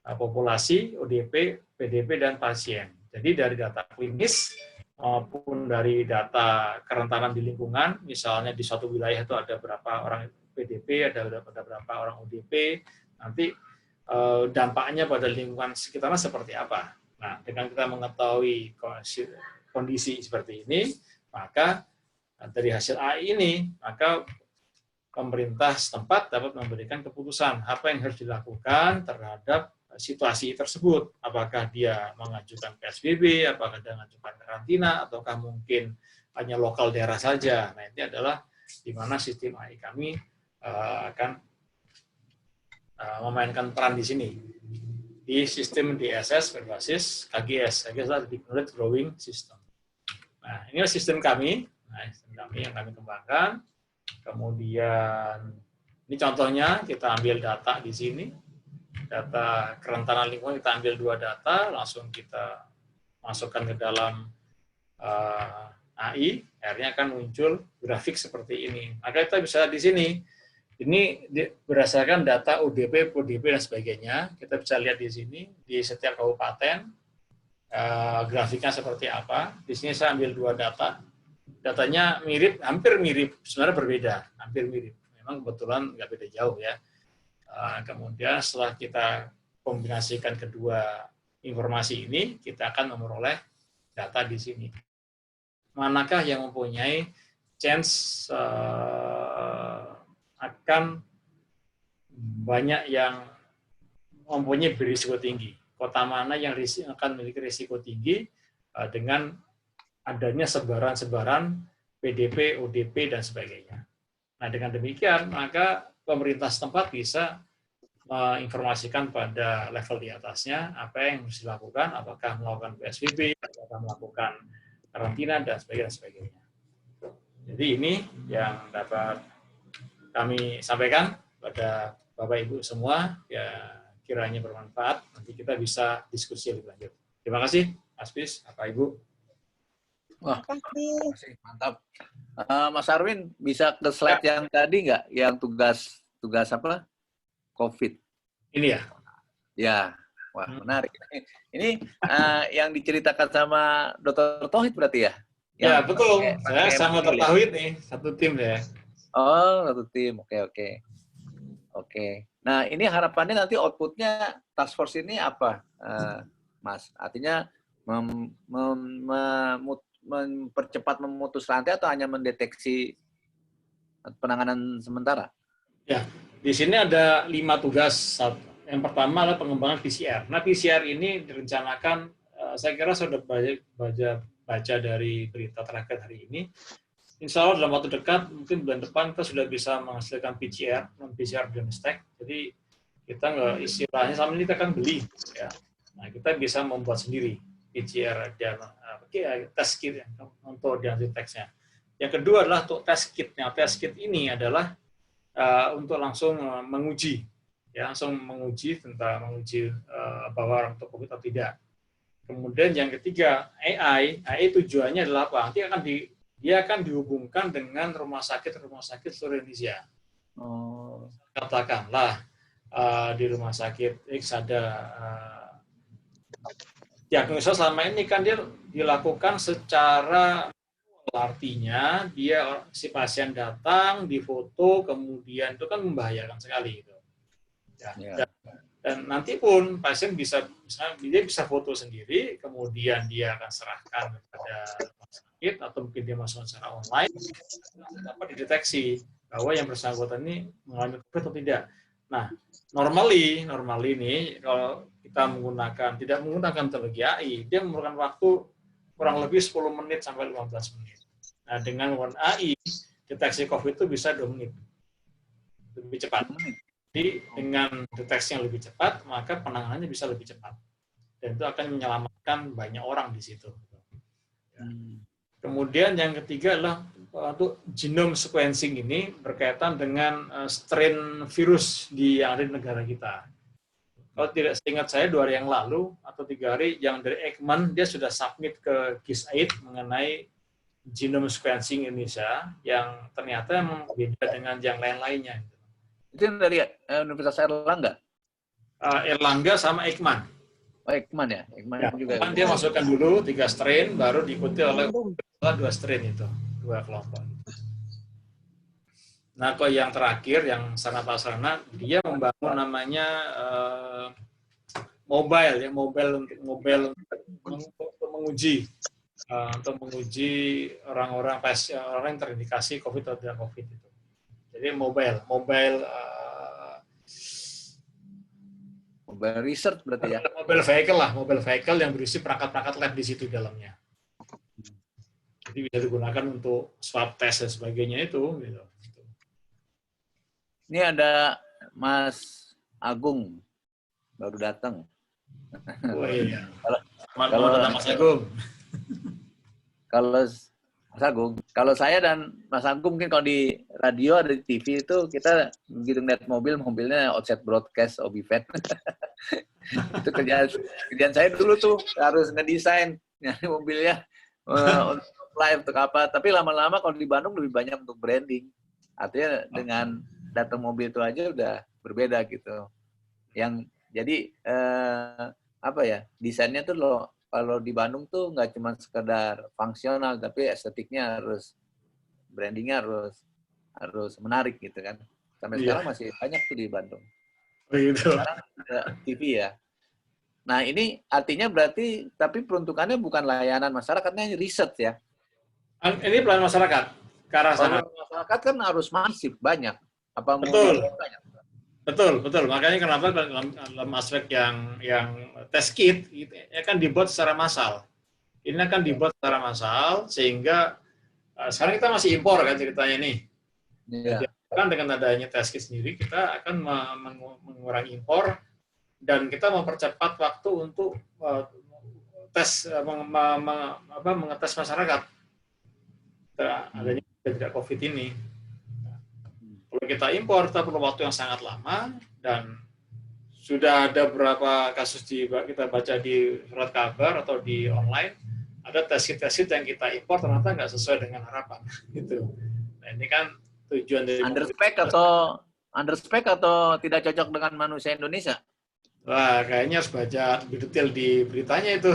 populasi, ODP, PDP, dan pasien. Jadi dari data klinis maupun dari data kerentanan di lingkungan, misalnya di suatu wilayah itu ada berapa orang PDP, ada berapa orang ODP, nanti dampaknya pada lingkungan sekitarnya seperti apa. Nah, dengan kita mengetahui kondisi seperti ini, maka dari hasil AI ini, maka pemerintah setempat dapat memberikan keputusan apa yang harus dilakukan terhadap situasi tersebut. Apakah dia mengajukan PSBB, apakah dia mengajukan karantina, ataukah mungkin hanya lokal daerah saja. Nah, ini adalah di mana sistem AI kami akan memainkan peran di sini. Di sistem DSS berbasis KGS. KGS adalah Deep Knowledge Growing System. Nah, ini adalah sistem kami. Nah, sistem kami yang kami kembangkan. Kemudian, ini contohnya, kita ambil data di sini. Data kerentanan lingkungan, kita ambil 2 data, langsung kita masukkan ke dalam AI, akhirnya akan muncul grafik seperti ini. Maka kita bisa di sini, ini berdasarkan data ODP, PDP, dan sebagainya. Kita bisa lihat di sini, di setiap kabupaten, grafiknya seperti apa. Di sini saya ambil 2 data. Datanya mirip, hampir mirip, sebenarnya berbeda, hampir mirip. Memang kebetulan nggak beda jauh ya. Kemudian setelah kita kombinasikan kedua informasi ini, kita akan memperoleh data di sini. Manakah yang mempunyai chance akan banyak yang mempunyai berisiko tinggi. Kota mana yang akan memiliki risiko tinggi dengan adanya sebaran-sebaran PDP, ODP, dan sebagainya. Nah, dengan demikian, maka pemerintah setempat bisa menginformasikan pada level di atasnya apa yang harus dilakukan, apakah melakukan PSBB, apakah melakukan karantina, dan sebagainya. Jadi ini yang dapat kami sampaikan pada Bapak Ibu semua, ya kiranya bermanfaat, nanti kita bisa diskusi lebih lanjut. Terima kasih, Mas Pis, Bapak Ibu. Wah, terima kasih, mantap. Mas Arwin, bisa ke slide yang tadi nggak? Yang tugas apa? COVID. Ini ya? Ya, wah menarik. Ini yang diceritakan sama Dr. Tauhid berarti ya? Ya, betul. Saya sama Dr. Tauhid nih, satu tim ya. Oh, satu tim. Oke. Nah, ini harapannya nanti outputnya task force ini apa, Mas? Artinya mempercepat memutus rantai atau hanya mendeteksi penanganan sementara? Ya, di sini ada 5 tugas. Yang pertama adalah pengembangan PCR. Nah, PCR ini direncanakan, saya kira sudah baca dari berita terakhir hari ini. Insya Allah dalam waktu dekat, mungkin bulan depan kita sudah bisa menghasilkan PCR, non-PCR diagnostic. Jadi kita nggak istilahnya sama ini kita kan beli, ya. Nah, kita bisa membuat sendiri. PCR dan test kit untuk diagnostiknya. Yang kedua adalah untuk test kitnya. Test kit ini adalah untuk langsung menguji, ya, langsung menguji bahwa orang itu COVID atau tidak. Kemudian yang ketiga, AI tujuannya adalah apa? Nanti dia akan dihubungkan dengan rumah sakit seluruh Indonesia. Katakanlah di rumah sakit X ada diagnosa selama ini kan dia dilakukan secara, artinya si pasien datang, difoto, kemudian itu kan membahayakan sekali gitu. Ya. Dan nanti pun pasien dia bisa foto sendiri, kemudian dia akan serahkan kepada rumah sakit atau mungkin dia masuk secara online, dapat dideteksi bahwa yang bersangkutan ini mengalami COVID atau tidak. Nah, normally ini kalau kita tidak menggunakan teknologi AI, dia memerlukan waktu kurang lebih 10 menit sampai 15 menit. Nah, dengan menggunakan AI, deteksi COVID itu bisa 2 menit. Lebih cepat. Jadi, dengan deteksi yang lebih cepat, maka penanganannya bisa lebih cepat. Dan itu akan menyelamatkan banyak orang di situ. Kemudian yang ketiga adalah untuk genome sequencing ini berkaitan dengan strain virus yang ada di negara kita. Kalau tidak seingat saya 2 hari yang lalu atau 3 hari, yang dari Ekman dia sudah submit ke GISAID mengenai genome sequencing Indonesia yang ternyata memang beda dengan yang lain-lainnya. Itu yang dari Universitas Erlangga? Erlangga sama Ekman. Oh, Ekman ya? Ekman juga. Ekman dia masukkan dulu 3 strain, baru diikuti oleh 2 strain itu, 2 kelompok. Nah, kok yang terakhir, yang sarana-prasarana, dia membangun namanya mobile untuk menguji orang-orang yang terindikasi COVID atau tidak COVID itu. Jadi mobile research berarti ya? Mobile vehicle yang berisi perangkat-perangkat lab di situ dalamnya. Jadi bisa digunakan untuk swab test dan sebagainya itu. Gitu. Ini ada Mas Agung baru datang. Oh iya. Selamat datang Mas Agung. Kalau saya dan Mas Agung mungkin kalau di radio ada di TV itu kita begitu ngeliat mobilnya outside broadcast Obivet. Itu kerjaan saya dulu tuh harus ngedesain nyari mobilnya untuk live untuk apa. Tapi lama-lama kalau di Bandung lebih banyak untuk branding. Artinya dengan datang mobil itu aja udah berbeda gitu. Jadi desainnya tuh kalau di Bandung tuh nggak cuma sekedar fungsional, tapi estetiknya brandingnya harus menarik gitu kan. Sampai sekarang masih banyak tuh di Bandung. Begitu. Sekarang ada TV ya. Nah ini artinya berarti, tapi peruntukannya bukan layanan masyarakatnya, riset ya. Ini pelayanan masyarakat. Ke arah sana. Masyarakat kan harus masif, banyak. Betul. Makanya kenapa dalam aspek yang test kit itu akan dibuat secara massal. Ini akan dibuat secara massal sehingga sekarang kita masih impor kan ceritanya nih. Yeah. Kan dengan adanya test kit sendiri kita akan mengurangi impor dan kita mempercepat waktu untuk mengetes masyarakat adanya tidak COVID ini. Kalau kita impor, kita perlu waktu yang sangat lama dan sudah ada beberapa kasus kita baca di surat kabar atau di online, ada tes kit yang kita impor ternyata nggak sesuai dengan harapan. Gitu. Nah ini kan tujuan dari underspec atau tidak cocok dengan manusia Indonesia? Wah, kayaknya harus baca lebih detail di beritanya itu.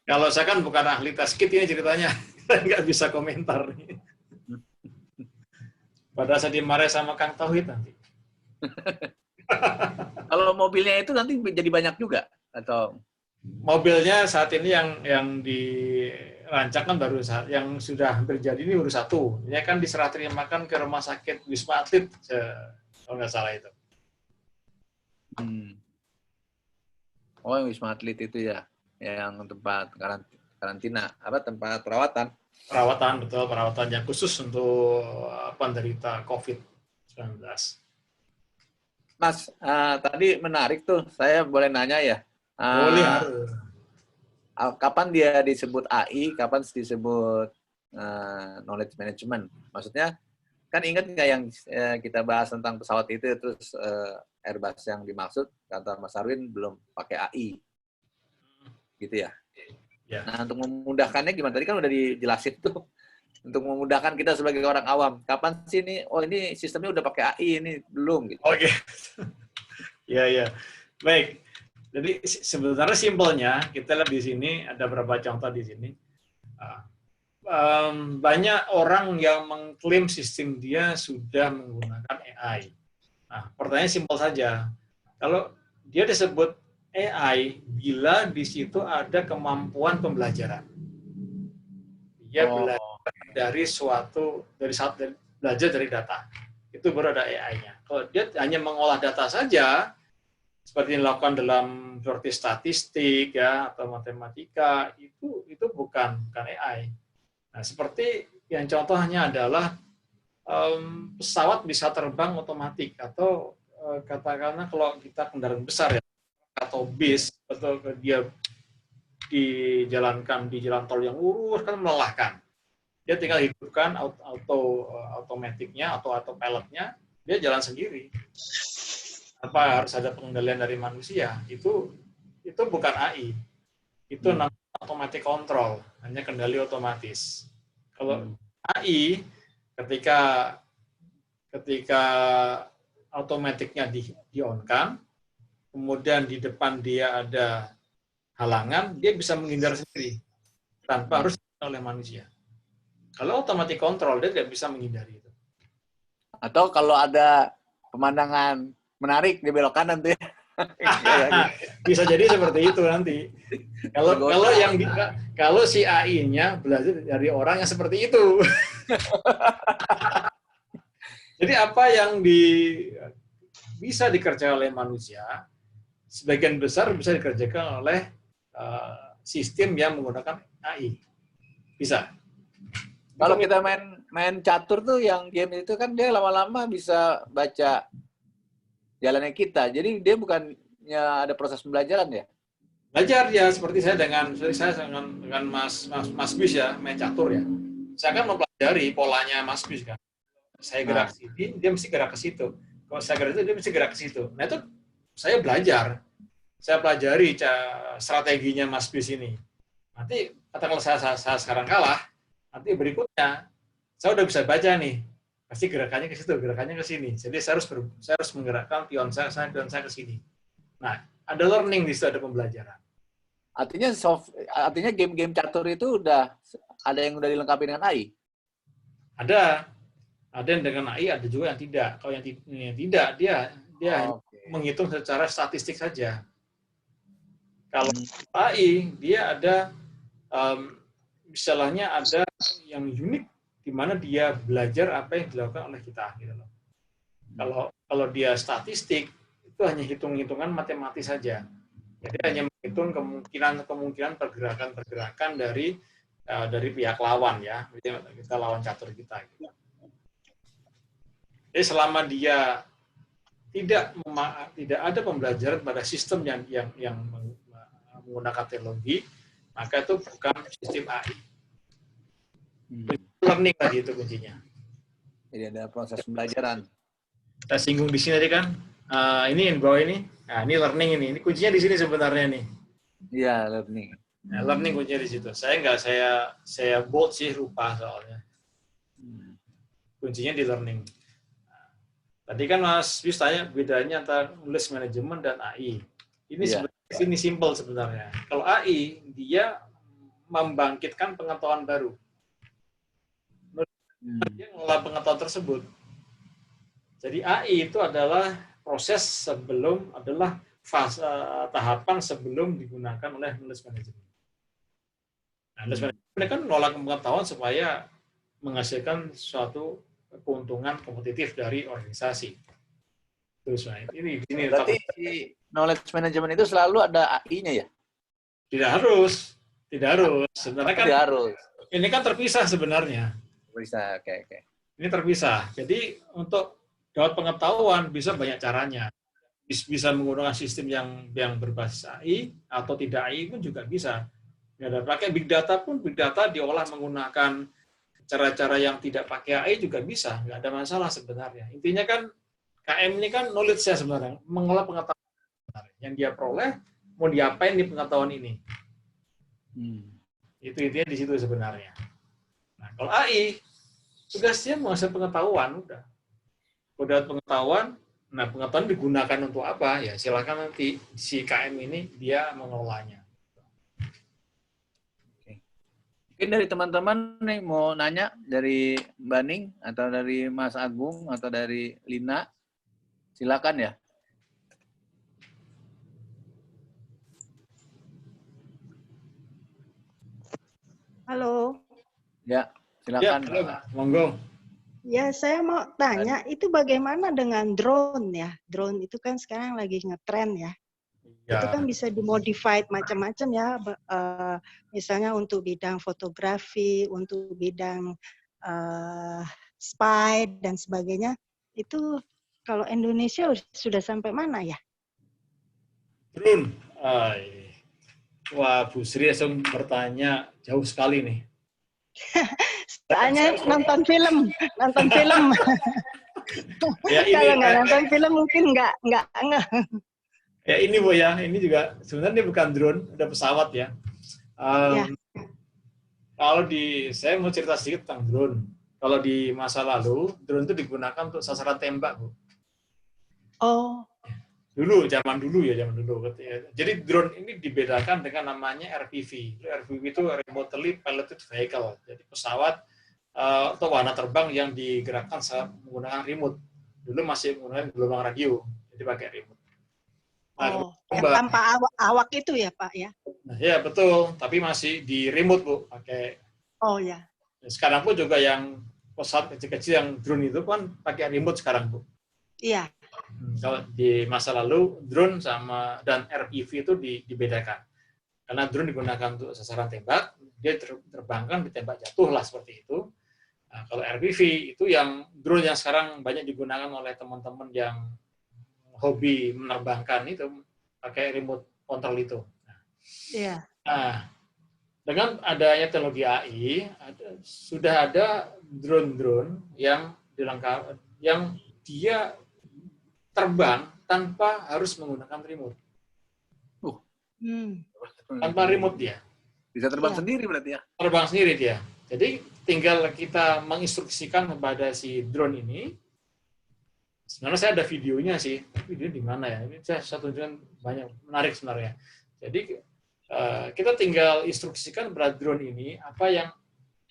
Kalau saya kan bukan ahli tes kit ini ceritanya, nggak bisa komentar. Padahal saya dimarahin sama Kang Tauhid nanti. Kalau mobilnya itu nanti jadi banyak juga atau? Mobilnya saat ini yang dirancangkan baru yang sudah hampir jadi ini baru 1. Ini kan diserah terimakan ke rumah sakit Wisma Atlet kalau nggak salah itu. Oh, yang Wisma Atlet itu ya, yang tempat karantina, tempat perawatan. Perawatan yang khusus untuk penderita COVID-19. Mas, tadi menarik tuh, saya boleh nanya ya? Boleh. kapan dia disebut AI, kapan disebut knowledge management. Maksudnya, kan ingat nggak yang kita bahas tentang pesawat itu, terus Airbus yang dimaksud, kata Mas Arwin, belum pakai AI. Gitu ya? Ya. Nah, untuk memudahkannya gimana? Tadi kan udah dijelasin tuh. Untuk memudahkan kita sebagai orang awam. Kapan sih ini, oh ini sistemnya udah pakai AI, ini belum. Gitu. Oke. Ya. Baik. Jadi sebenarnya simpelnya, kita lihat di sini, ada beberapa contoh di sini. Banyak orang yang mengklaim sistem dia sudah menggunakan AI. Nah, pertanyaan simpel saja. Kalau dia disebut AI bila di situ ada kemampuan pembelajaran. Dia belajar dari belajar dari data. Itu baru ada AI-nya. Kalau dia hanya mengolah data saja, seperti yang dilakukan dalam seperti statistik ya atau matematika, itu bukan AI. Nah, seperti yang contohnya adalah pesawat bisa terbang otomatis atau katakanlah kalau kita kendaraan besar ya atau bis atau dia dijalankan di jalan tol yang lurus kan melelahkan. Dia tinggal hidupkan automatiknya atau autopilotnya, dia jalan sendiri. Apa harus ada pengendalian dari manusia? Itu bukan AI. Itu namanya automatic control, hanya kendali otomatis. Kalau AI ketika automatiknya di-on-kan, kemudian di depan dia ada halangan, dia bisa menghindar sendiri tanpa harus oleh manusia. Kalau automatic control dia tidak bisa menghindari itu. Atau kalau ada pemandangan menarik di belok kanan tuh ya. Bisa jadi seperti itu nanti. Kalau si AI-nya belajar dari orang yang seperti itu. Jadi apa yang bisa dikerjakan oleh manusia, sebagian besar bisa dikerjakan oleh sistem yang menggunakan AI. Bisa. Kalau kita main catur tuh, yang game itu kan dia lama-lama bisa baca jalannya kita. Jadi dia bukannya ada proses pembelajaran ya? Belajar ya, seperti saya dengan Mas Bis ya, main catur ya. Saya kan mempelajari polanya Mas Bis kan. Saya gerak ke sini, dia mesti gerak ke situ. Kalau saya gerak ke situ, dia mesti gerak ke situ. Nah itu saya belajar. Saya pelajari strateginya Mas Bis ini. Nanti katakanlah saya sekarang kalah, nanti berikutnya saya udah bisa baca nih. Pasti gerakannya ke situ, gerakannya ke sini. Jadi saya harus menggerakkan pion saya ke sini. Nah, ada learning di situ, ada pembelajaran. Artinya game-game catur itu udah ada yang udah dilengkapi dengan AI? Ada yang dengan AI, ada juga yang tidak. Kalau yang tidak, dia menghitung secara statistik saja. Kalau AI, dia ada misalnya ada yang unik di mana dia belajar apa yang dilakukan oleh kita gitu loh. Kalau dia statistik itu hanya hitung-hitungan matematis saja. Jadi hanya menghitung kemungkinan pergerakan dari pihak lawan ya. Kita lawan catur kita gitu. Jadi selama dia tidak ada pembelajaran pada sistem yang menggunakan teknologi, maka itu bukan sistem AI. Learning tadi itu kuncinya. Jadi ada proses pembelajaran. Kita singgung di sini aja kan. Ini yang bawah ini. Nah, ini learning ini. Ini kuncinya di sini sebenarnya nih. Iya, learning. Nah, learning kuncinya di situ. Saya bold sih lupa soalnya. Kuncinya di learning. Tadi kan Mas Bis tanya bedanya antara knowledge management dan AI. Ini sebenarnya ini simple sebenarnya. Kalau AI dia membangkitkan pengetahuan baru. Dia mengelola pengetahuan tersebut. Jadi AI itu adalah tahapan sebelum digunakan oleh knowledge management. Nah, knowledge management kan mengelola pengetahuan supaya menghasilkan suatu keuntungan kompetitif dari organisasi. Terus, ini berarti knowledge management itu selalu ada AI-nya ya? Tidak harus. Sebenarnya kan tidak harus. Ini kan terpisah sebenarnya. Bisa, oke. Ini terpisah. Jadi untuk dapat pengetahuan bisa banyak caranya. Bisa menggunakan sistem yang berbasis AI atau tidak AI pun juga bisa. Nggak ada. Pakai big data pun, big data diolah menggunakan cara-cara yang tidak pakai AI juga bisa, nggak ada masalah sebenarnya. Intinya kan KM ini kan knowledge ya sebenarnya, mengolah pengetahuan yang dia peroleh, mau diapain di pengetahuan ini. Itu intinya di situ sebenarnya. Nah, kalau AI, tugasnya menguasai pengetahuan, udah. Udah pengetahuan, nah pengetahuan digunakan untuk apa? Ya silakan nanti si KM ini dia mengelolanya. Mungkin dari teman-teman nih mau nanya dari Mbak Ning atau dari Mas Agung atau dari Lina, silakan ya. Halo. Ya, Ya, silakan. halo, monggo. Ya, saya mau tanya, itu bagaimana dengan drone ya? Drone itu kan sekarang lagi ngetren ya. Itu Ya, kan bisa dimodified macam-macam ya, misalnya untuk bidang fotografi, untuk bidang spy dan sebagainya. Itu kalau Indonesia sudah sampai mana ya? drone. Wah, Bu Sri langsung bertanya jauh sekali nih. Soalnya nonton film. Ya ini, Kalau nggak nonton film mungkin nggak. ya ini Bu ya, ini juga sebenarnya bukan drone, udah pesawat ya. Ya. Kalau saya mau cerita sedikit tentang drone. Kalau di masa lalu, drone itu digunakan untuk sasaran tembak, Bu. Oh. Zaman dulu. Jadi drone ini dibedakan dengan namanya RPV. RPV itu Remotely Piloted Vehicle. Jadi pesawat atau wahana terbang yang digerakkan menggunakan remote. Dulu masih menggunakan gelombang radio, jadi pakai remote. Nah, yang tanpa awak itu ya Pak ya? Nah, ya betul, tapi masih di remote Bu, pakai. Oh ya. Sekarang pun juga yang pesawat kecil-kecil yang drone itu kan pakai remote sekarang Bu. Iya. Kalau di masa lalu drone dan RPV itu dibedakan. Karena drone digunakan untuk sasaran tembak, dia terbangkan ditembak jatuh lah seperti itu. Nah, kalau RPV itu yang drone yang sekarang banyak digunakan oleh teman-teman yang hobi menerbangkan itu pakai remote control itu. Iya. Nah, dengan adanya teknologi AI, sudah ada drone-drone yang dilengkapi, yang dia terbang tanpa harus menggunakan remote. Tanpa remote dia. Bisa terbang sendiri berarti ya? Terbang sendiri dia. Jadi tinggal kita menginstruksikan kepada si drone ini. Sebenarnya saya ada videonya sih. Video di mana ya? Ini saya satu tunjukkan banyak menarik sebenarnya. Jadi kita tinggal instruksikan kepada drone ini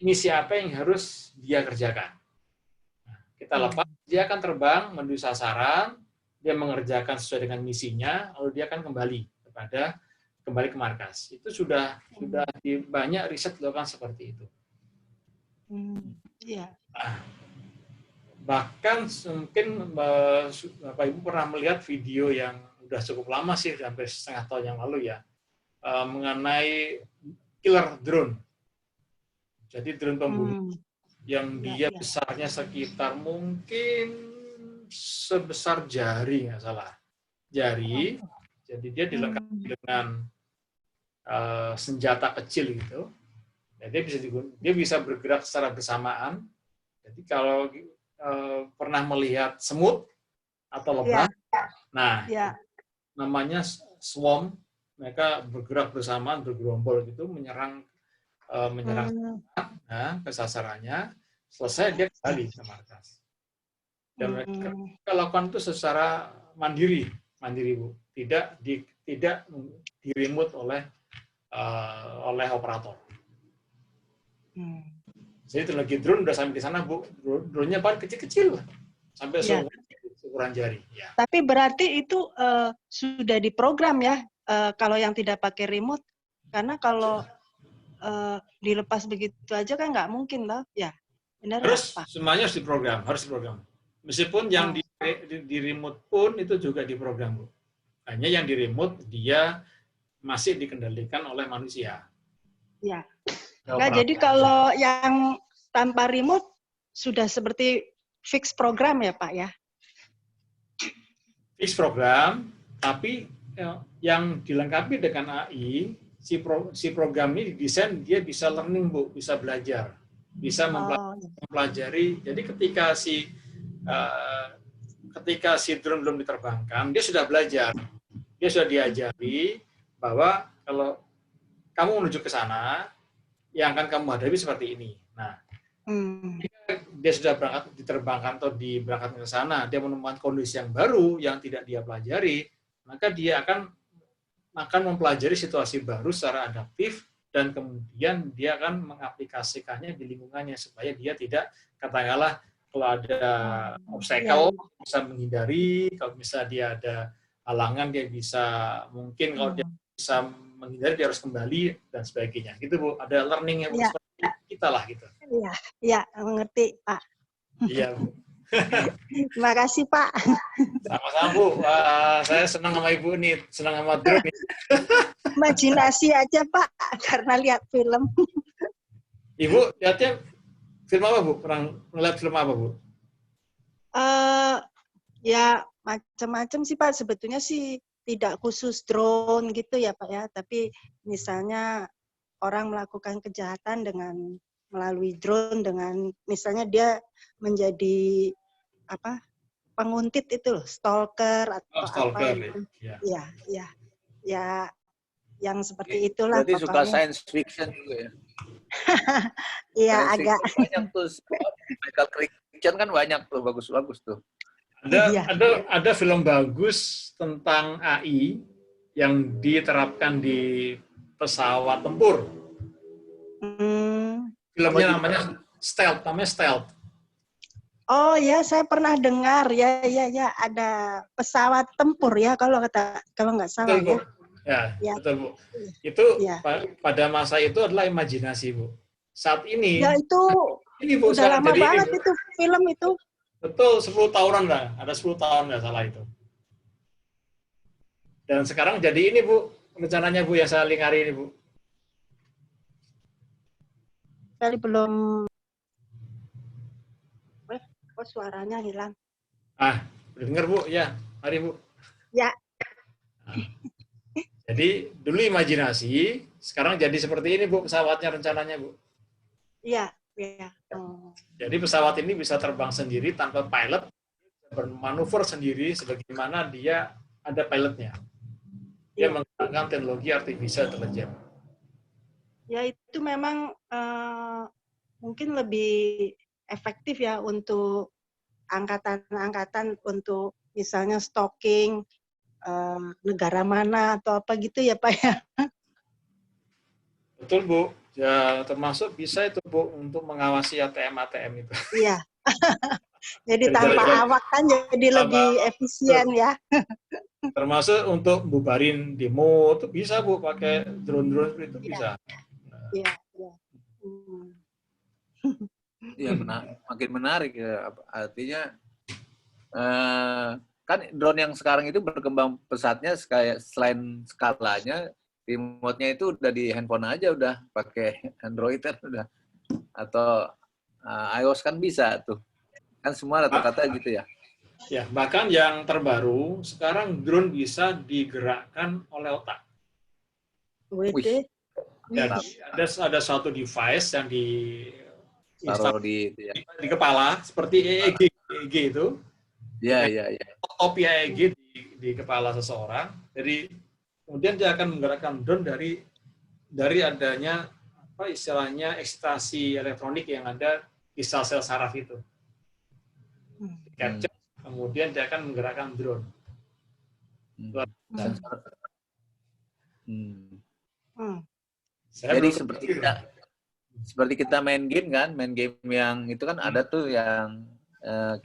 misi apa yang harus dia kerjakan. Nah, kita lepas, dia akan terbang menuju sasaran, dia mengerjakan sesuai dengan misinya, lalu dia akan kembali ke markas. Itu sudah di banyak riset dilakukan seperti itu. Iya. Bahkan mungkin Bapak Ibu pernah melihat video yang udah cukup lama sih, hampir setengah tahun yang lalu ya, mengenai killer drone. Jadi drone pembunuh yang dia besarnya sekitar mungkin sebesar jari, nggak salah. Jari, jadi dia dilengkapi dengan senjata kecil gitu. Jadi dia bisa bergerak secara bersamaan. Jadi kalau pernah melihat semut atau lebah, namanya swarm, mereka bergerak bersamaan, bergerombol gitu, menyerang ke sasarannya. Selesai dia kembali ke markas. Dan mereka lakukan itu secara mandiri Bu, tidak di remote oleh operator. Jadi teknologi drone udah sampai di sana Bu. Drone-nya paling kecil-kecil, sampai ukuran jari. Ya. Tapi berarti itu sudah diprogram ya, kalau yang tidak pakai remote, karena kalau dilepas begitu aja kan nggak mungkin lah, ya. Benar Pak? Semuanya harus diprogram. Meskipun yang di remote pun itu juga diprogram Bu. Hanya yang di remote dia masih dikendalikan oleh manusia. Ya. Nah, jadi kalau yang tanpa remote sudah seperti fix program ya Pak ya? Fix program, tapi yang dilengkapi dengan AI si program ini didesain dia bisa learning, Bu, bisa belajar, bisa mempelajari. Jadi ketika si drone belum diterbangkan, dia sudah belajar, dia sudah diajari bahwa kalau kamu menuju ke sana, yang akan kamu hadapi seperti ini. Nah, dia sudah diterbangkan atau diberangkatkan ke sana, dia menemukan kondisi yang baru yang tidak dia pelajari, maka dia akan mempelajari situasi baru secara adaptif dan kemudian dia akan mengaplikasikannya di lingkungannya supaya dia tidak, katakanlah kalau ada obstacle bisa menghindari, kalau misalnya dia ada halangan dia bisa, mungkin kalau dia bisa menghindari dia harus kembali dan sebagainya. Gitu, Bu. Ada learning yang seperti kita lah gitu. Iya, iya, mengerti, Pak. Iya, Bu. Terima kasih, Pak. Sama-sama, Bu. Saya senang sama Ibu nih, senang sama drone. Imajinasi aja, Pak, karena lihat film. Ibu lihatnya film apa, Bu? Pernah melihat film apa, Bu? Ya, macam-macam sih, Pak. Sebetulnya sih tidak khusus drone gitu ya, Pak ya. Tapi misalnya orang melakukan kejahatan dengan melalui drone, dengan misalnya dia menjadi penguntit itu loh, stalker atau stalker, apa gitu. Ya, yang seperti itulah. Berarti suka science fiction juga ya? Iya, agak. Banyak tuh, Michael Crichton kan banyak tuh, bagus-bagus tuh. Ada film bagus tentang AI yang diterapkan di pesawat tempur. Filmnya namanya Stealth. Oh ya, saya pernah dengar ya, ada pesawat tempur ya kalau nggak salah. Betul, Bu. Ya, betul, Bu. Itu pada masa itu adalah imajinasi, Bu. Saat ini. Ya itu Bu, udah lama banget itu film itu. Betul, 10 tahunan lah. Ada 10 tahun nggak salah itu. Dan sekarang jadi ini, Bu, rencananya, Bu, yang saya lingkari ini, Bu. Kali belum. Kok suaranya hilang? Dengar, Bu? Ya, mari, Bu. Ya. Jadi dulu imajinasi, sekarang jadi seperti ini, Bu, pesawatnya rencananya, Bu. Iya. Jadi pesawat ini bisa terbang sendiri tanpa pilot, bermanuver sendiri sebagaimana dia ada pilotnya. Dia menggunakan teknologi artificial intelligence. Ya itu memang mungkin lebih efektif ya untuk angkatan-angkatan untuk misalnya stalking negara mana atau apa gitu ya, Pak ya. Betul, Bu. Ya, termasuk bisa itu, Bu, untuk mengawasi ATM itu. Iya. Jadi tanpa awak kan jadi lebih efisien ya. Termasuk untuk bubarin demo itu bisa, Bu, pakai drone-drone itu bisa. Iya. Iya, makin menarik ya. Artinya kan drone yang sekarang itu berkembang pesatnya kayak selain skalanya, remote-nya itu udah di handphone aja, udah pakai Android kan udah, atau iOS kan bisa tuh. Kan semua rata-rata gitu ya. Ya, bahkan yang terbaru sekarang drone bisa digerakkan oleh otak. Jadi ada suatu device yang taruh di kepala seperti EEG itu. Iya. Topi EEG di kepala seseorang. Jadi kemudian dia akan menggerakkan drone dari adanya apa istilahnya ekstasi elektronik yang ada di sel-sel saraf itu. Capture, kemudian dia akan menggerakkan drone. Jadi seperti kita main game kan, main game yang itu kan ada tuh yang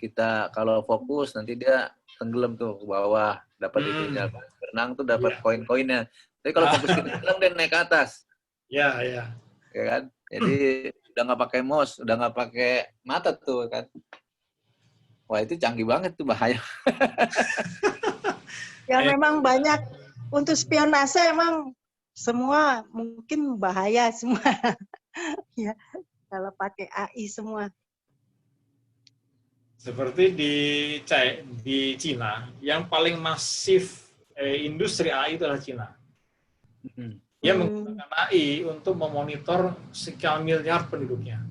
kita kalau fokus nanti dia tenggelam tuh ke bawah, dapat itunya. Berenang tuh dapat koin-koinnya. Tapi kalau fokus kita tenggelam dan naik ke atas. Ya kan? Jadi udah nggak pakai mouse, udah nggak pakai mata tuh kan. Wah, itu canggih banget tuh, bahaya. Ya memang banyak untuk spionase, emang semua mungkin bahaya semua. Ya, kalau pakai AI semua. Seperti di Cina, yang paling masif industri AI itu adalah Cina. Dia menggunakan AI untuk memonitor sekian miliar penduduknya.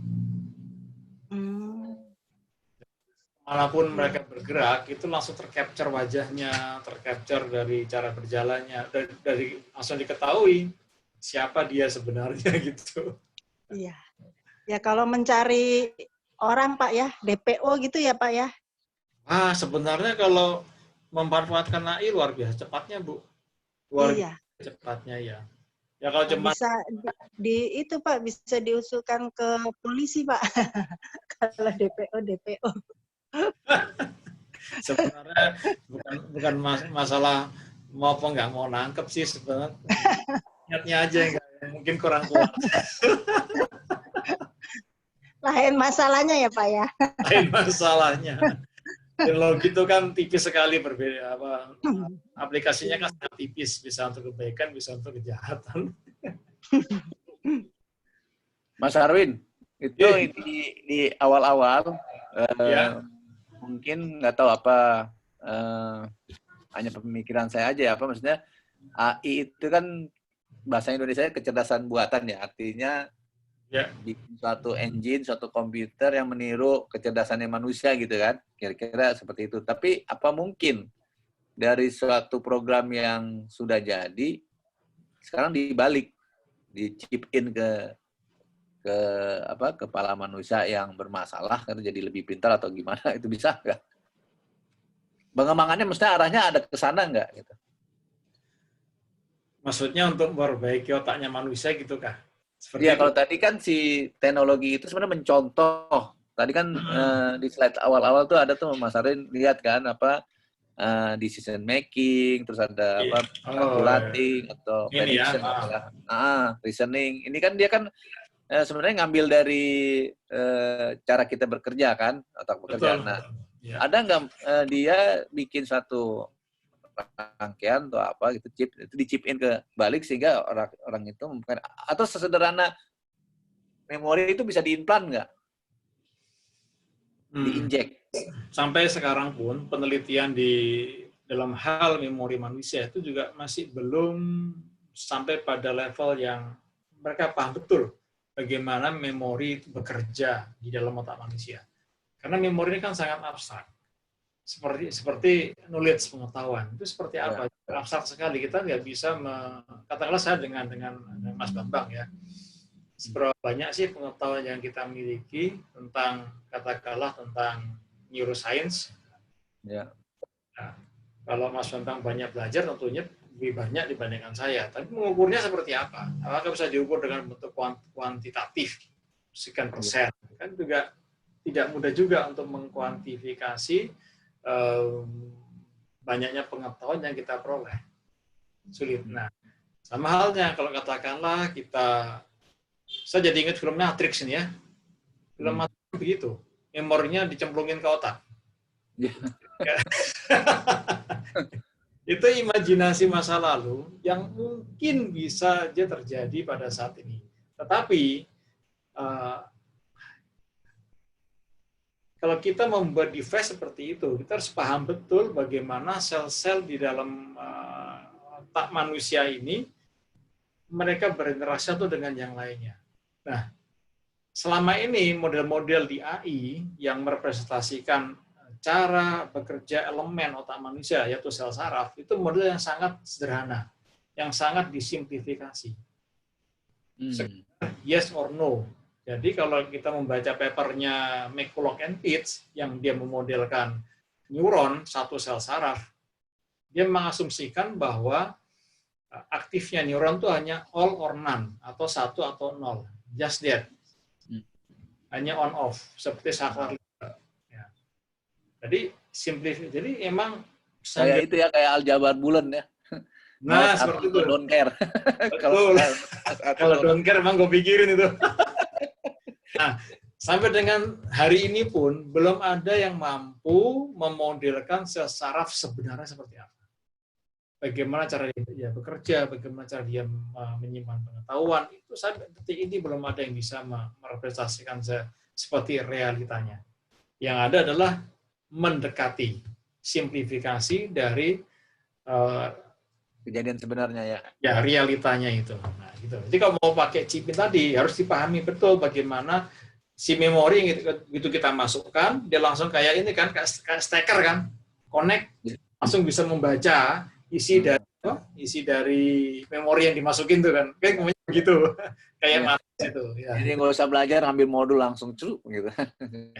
Manapun mereka bergerak, itu langsung tercapture wajahnya, tercapture dari cara berjalannya, dari langsung diketahui siapa dia sebenarnya gitu. Iya. Ya kalau mencari orang Pak ya, DPO gitu ya Pak ya? Sebenarnya kalau memanfaatkan AI luar biasa cepatnya Bu. Luar biasa cepatnya ya. Ya kalau cuma bisa itu Pak, bisa diusulkan ke polisi Pak. Kalau DPO. Sebenarnya bukan masalah mau apa nggak mau nangkep sih sebenarnya. Niatnya aja yang mungkin kurang kuat. Lain masalahnya ya Pak ya. Lain masalahnya. Teknologi itu kan tipis sekali berbeda. Aplikasinya kan sangat tipis, bisa untuk kebaikan, bisa untuk kejahatan. Mas Arwin, itu di awal-awal mungkin nggak tahu apa, hanya pemikiran saya aja ya, apa maksudnya AI itu kan bahasa Indonesia kecerdasan buatan ya, artinya bikin suatu engine, suatu komputer yang meniru kecerdasannya manusia gitu kan, kira-kira seperti itu. Tapi apa mungkin dari suatu program yang sudah jadi sekarang dibalik, di-chip in ke kepala manusia yang bermasalah karena jadi lebih pintar atau gimana, itu bisa nggak? Pengembangannya mestinya arahnya ada ke sana nggak? Gitu. Maksudnya untuk memperbaiki otaknya manusia gitu kah? Iya, kalau tadi kan si teknologi itu sebenarnya mencontoh. Tadi kan di slide awal-awal tuh ada tuh Mas Arin lihat kan apa decision making, terus ada apa calculating atau prediction reasoning. Ini kan dia kan sebenarnya ngambil dari cara kita bekerja kan, otak bekerja. Nah, ada nggak dia bikin satu rangkaian atau apa gitu chip itu di-chip in ke balik sehingga orang itu atau sesederhana memori itu bisa diimplan nggak? Diinjek. Sampai sekarang pun penelitian di dalam hal memori manusia itu juga masih belum sampai pada level yang mereka paham betul bagaimana memori bekerja di dalam otak manusia. Karena memori ini kan sangat abstrak. Seperti knowledge, pengetahuan. Itu seperti apa? Abstrak sekali. Kita nggak bisa, katakanlah saya dengan Mas Bambang ya. Seberapa banyak sih pengetahuan yang kita miliki tentang, katakanlah tentang neuroscience. Ya. Nah, kalau Mas Bambang banyak belajar, tentunya lebih banyak dibandingkan saya. Tapi mengukurnya seperti apa? Apakah bisa diukur dengan bentuk kuantitatif, sekian persen? Kan juga tidak mudah juga untuk mengkuantifikasi banyaknya pengetahuan yang kita peroleh. Sulit. Nah, sama halnya kalau katakanlah saya jadi ingat film Matrix ini ya. Film Matrix begitu. Memorinya dicemplungin ke otak. Itu imajinasi masa lalu yang mungkin bisa aja terjadi pada saat ini. Tetapi kalau kita membuat device seperti itu, kita harus paham betul bagaimana sel-sel di dalam otak manusia ini mereka berinteraksi satu dengan yang lainnya. Nah, selama ini model-model di AI yang merepresentasikan cara bekerja elemen otak manusia, yaitu sel saraf, itu model yang sangat sederhana, yang sangat disimplifikasi. Yes or no. Jadi kalau kita membaca papernya McCulloch and Pitts yang dia memodelkan neuron satu sel saraf, dia mengasumsikan bahwa aktifnya neuron itu hanya all or none, atau 1 atau 0. Just that. Hanya on off, seperti saklar. Ya. Jadi jadi emang kayak itu ya, kayak aljabar bulan ya. Nah, seperti itu. Don't care. Kalau don't care emang gue pikirin itu. Nah, sampai dengan hari ini pun belum ada yang mampu memodelkan sel saraf sebenarnya seperti apa. Bagaimana cara dia bekerja, bagaimana cara dia menyimpan pengetahuan, itu sampai detik ini belum ada yang bisa merepresentasikan seperti realitanya. Yang ada adalah mendekati simplifikasi dari kejadian sebenarnya ya. Ya, realitanya itu. Nah, gitu. Jadi kalau mau pakai chip tadi harus dipahami betul bagaimana si memori gitu kita masukkan, dia langsung kayak ini kan, kayak steker kan, connect, langsung bisa membaca isi dari memori yang dimasukin tuh kan, kayak begitu, kayak matrix itu. Ya. Jadi nggak usah belajar ngambil modul langsung celup gitu.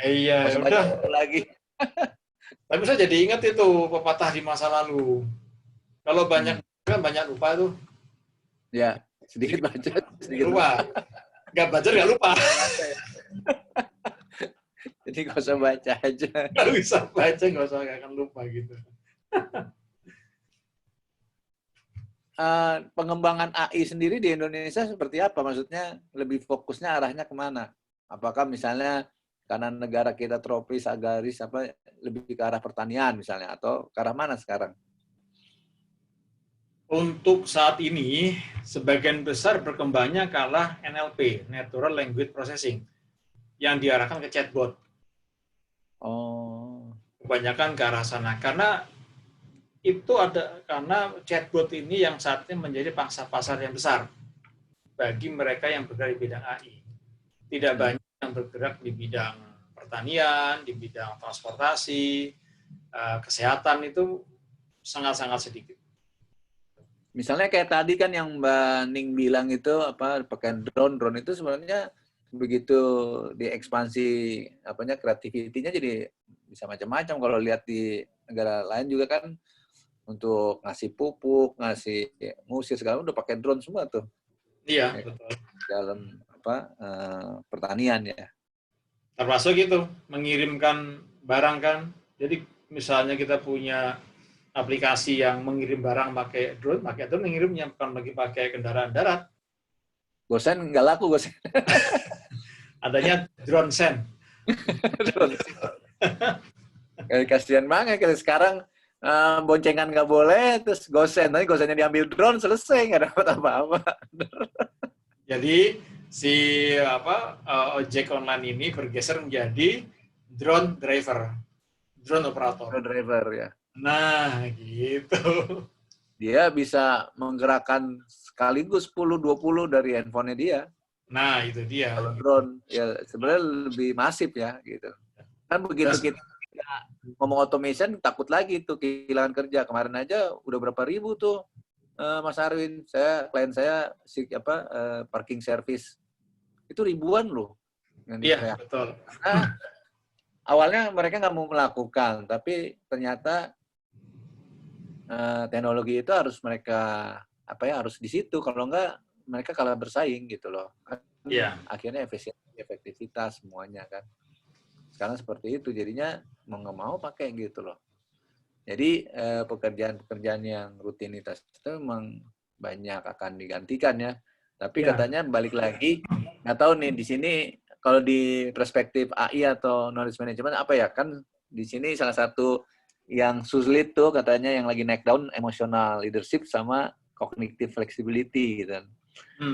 Iya, udah. Lagi. Tapi saya jadi ingat itu pepatah di masa lalu. Kalau banyak lupa tuh. Ya, sedikit baca, sedikit lupa. Nggak baca nggak lupa. Jadi nggak usah baca aja. Nggak usah baca, nggak akan lupa gitu. Pengembangan AI sendiri di Indonesia seperti apa? Maksudnya lebih fokusnya arahnya kemana? Apakah misalnya karena negara kita tropis, agraris, lebih ke arah pertanian misalnya, atau ke arah mana sekarang? Untuk saat ini, sebagian besar berkembangnya kalah NLP, Natural Language Processing, yang diarahkan ke chatbot. Oh. Kebanyakan ke arah sana. Karena chatbot ini yang saat ini menjadi pangsa pasar yang besar bagi mereka yang bergerak di bidang AI. Tidak banyak yang bergerak di bidang pertanian, di bidang transportasi, kesehatan itu sangat-sangat sedikit. Misalnya kayak tadi kan yang Mbak Ning bilang itu pakai drone itu sebenarnya begitu diekspansi kreativitinya jadi bisa macam-macam. Kalau lihat di negara lain juga kan untuk ngasih pupuk, ngasih ngusir segala udah pakai drone semua tuh. Iya, betul. Dalam pertanian ya. Termasuk itu mengirimkan barang kan. Jadi misalnya kita punya aplikasi yang mengirim barang pakai drone mengirimnya bukan lagi pakai kendaraan darat. Gosen nggak laku Gosen. Adanya drone send. Kasihan banget kalau sekarang boncengan nggak boleh, terus gosen, nanti gosennya diambil drone selesai nggak dapat apa-apa. Jadi si ojek online ini bergeser menjadi drone driver, drone operator. Drone driver ya. Nah, gitu. Dia bisa menggerakkan sekaligus 10-20 dari handphonenya dia. Nah, itu dia. Kalau drone ya sebenarnya lebih masif ya gitu. Kan begitu kita ngomong automation takut lagi tuh kehilangan kerja. Kemarin aja udah berapa ribu tuh Mas Arwin, klien saya parking service itu ribuan loh. Iya, betul. Nah, awalnya mereka nggak mau melakukan, tapi ternyata teknologi itu harus mereka harus di situ. Kalau nggak mereka kalah bersaing gitu loh. Iya. Akhirnya efektivitas semuanya kan. Sekarang seperti itu, jadinya mau nggak mau pakai gitu loh. Jadi pekerjaan-pekerjaan yang rutinitas itu memang banyak akan digantikan ya. Tapi katanya balik lagi, nggak tahu nih di sini kalau di perspektif AI atau knowledge management kan di sini salah satu yang sulit tuh katanya yang lagi naik down emotional leadership sama cognitive flexibility gitu.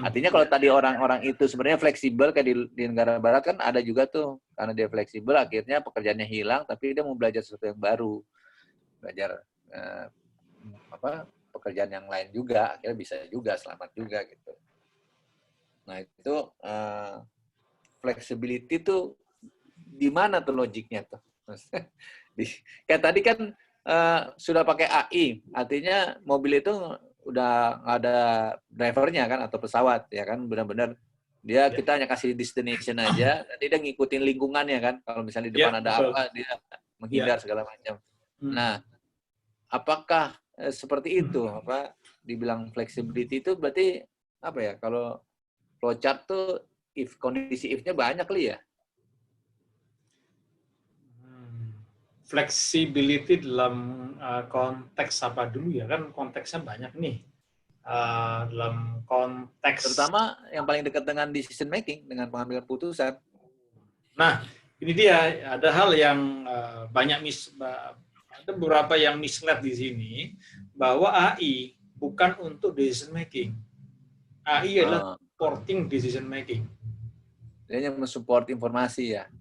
Artinya kalau tadi orang-orang itu sebenarnya fleksibel kayak di negara barat kan ada juga tuh, karena dia fleksibel akhirnya pekerjaannya hilang tapi dia mau belajar sesuatu yang baru, belajar pekerjaan yang lain juga, akhirnya bisa juga selamat juga gitu. Nah itu flexibility tuh di mana tuh logiknya tuh? Kayak tadi kan sudah pakai AI, artinya mobil itu udah nggak ada drivernya kan atau pesawat ya kan, benar-benar kita hanya kasih destination aja, nanti dia ngikutin lingkungannya kan. Kalau misalnya di depan ada apa dia menghindar segala macam. Nah, apakah seperti itu dibilang flexibility itu berarti kalau flowchart tuh kondisi if-nya banyak kali ya? Flexibility dalam konteks apa dulu ya, kan konteksnya banyak nih. Dalam konteks terutama yang paling dekat dengan decision making, dengan pengambilan putusan. Nah, ini dia ada hal yang ada beberapa yang mislead di sini, bahwa AI bukan untuk decision making. AI adalah supporting decision making. Dia hanya mensupport informasi ya.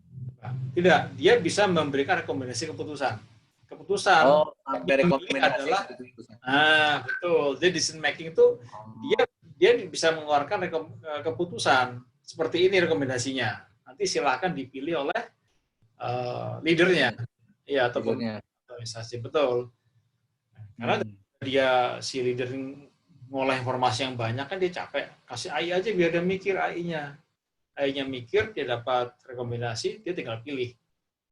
Tidak, dia bisa memberikan rekomendasi keputusan. Rekomendasi adalah keputusan. betul. Jadi decision making itu dia dia bisa mengeluarkan keputusan seperti ini rekomendasinya. Nanti silakan dipilih oleh leadernya, ya atau Leadernya. organisasi, betul. Karena dia si leader ngolah informasi yang banyak kan dia capek. Kasih AI aja biar dia mikir AI-nya. AI-nya mikir, dia dapat rekomendasi, dia tinggal pilih.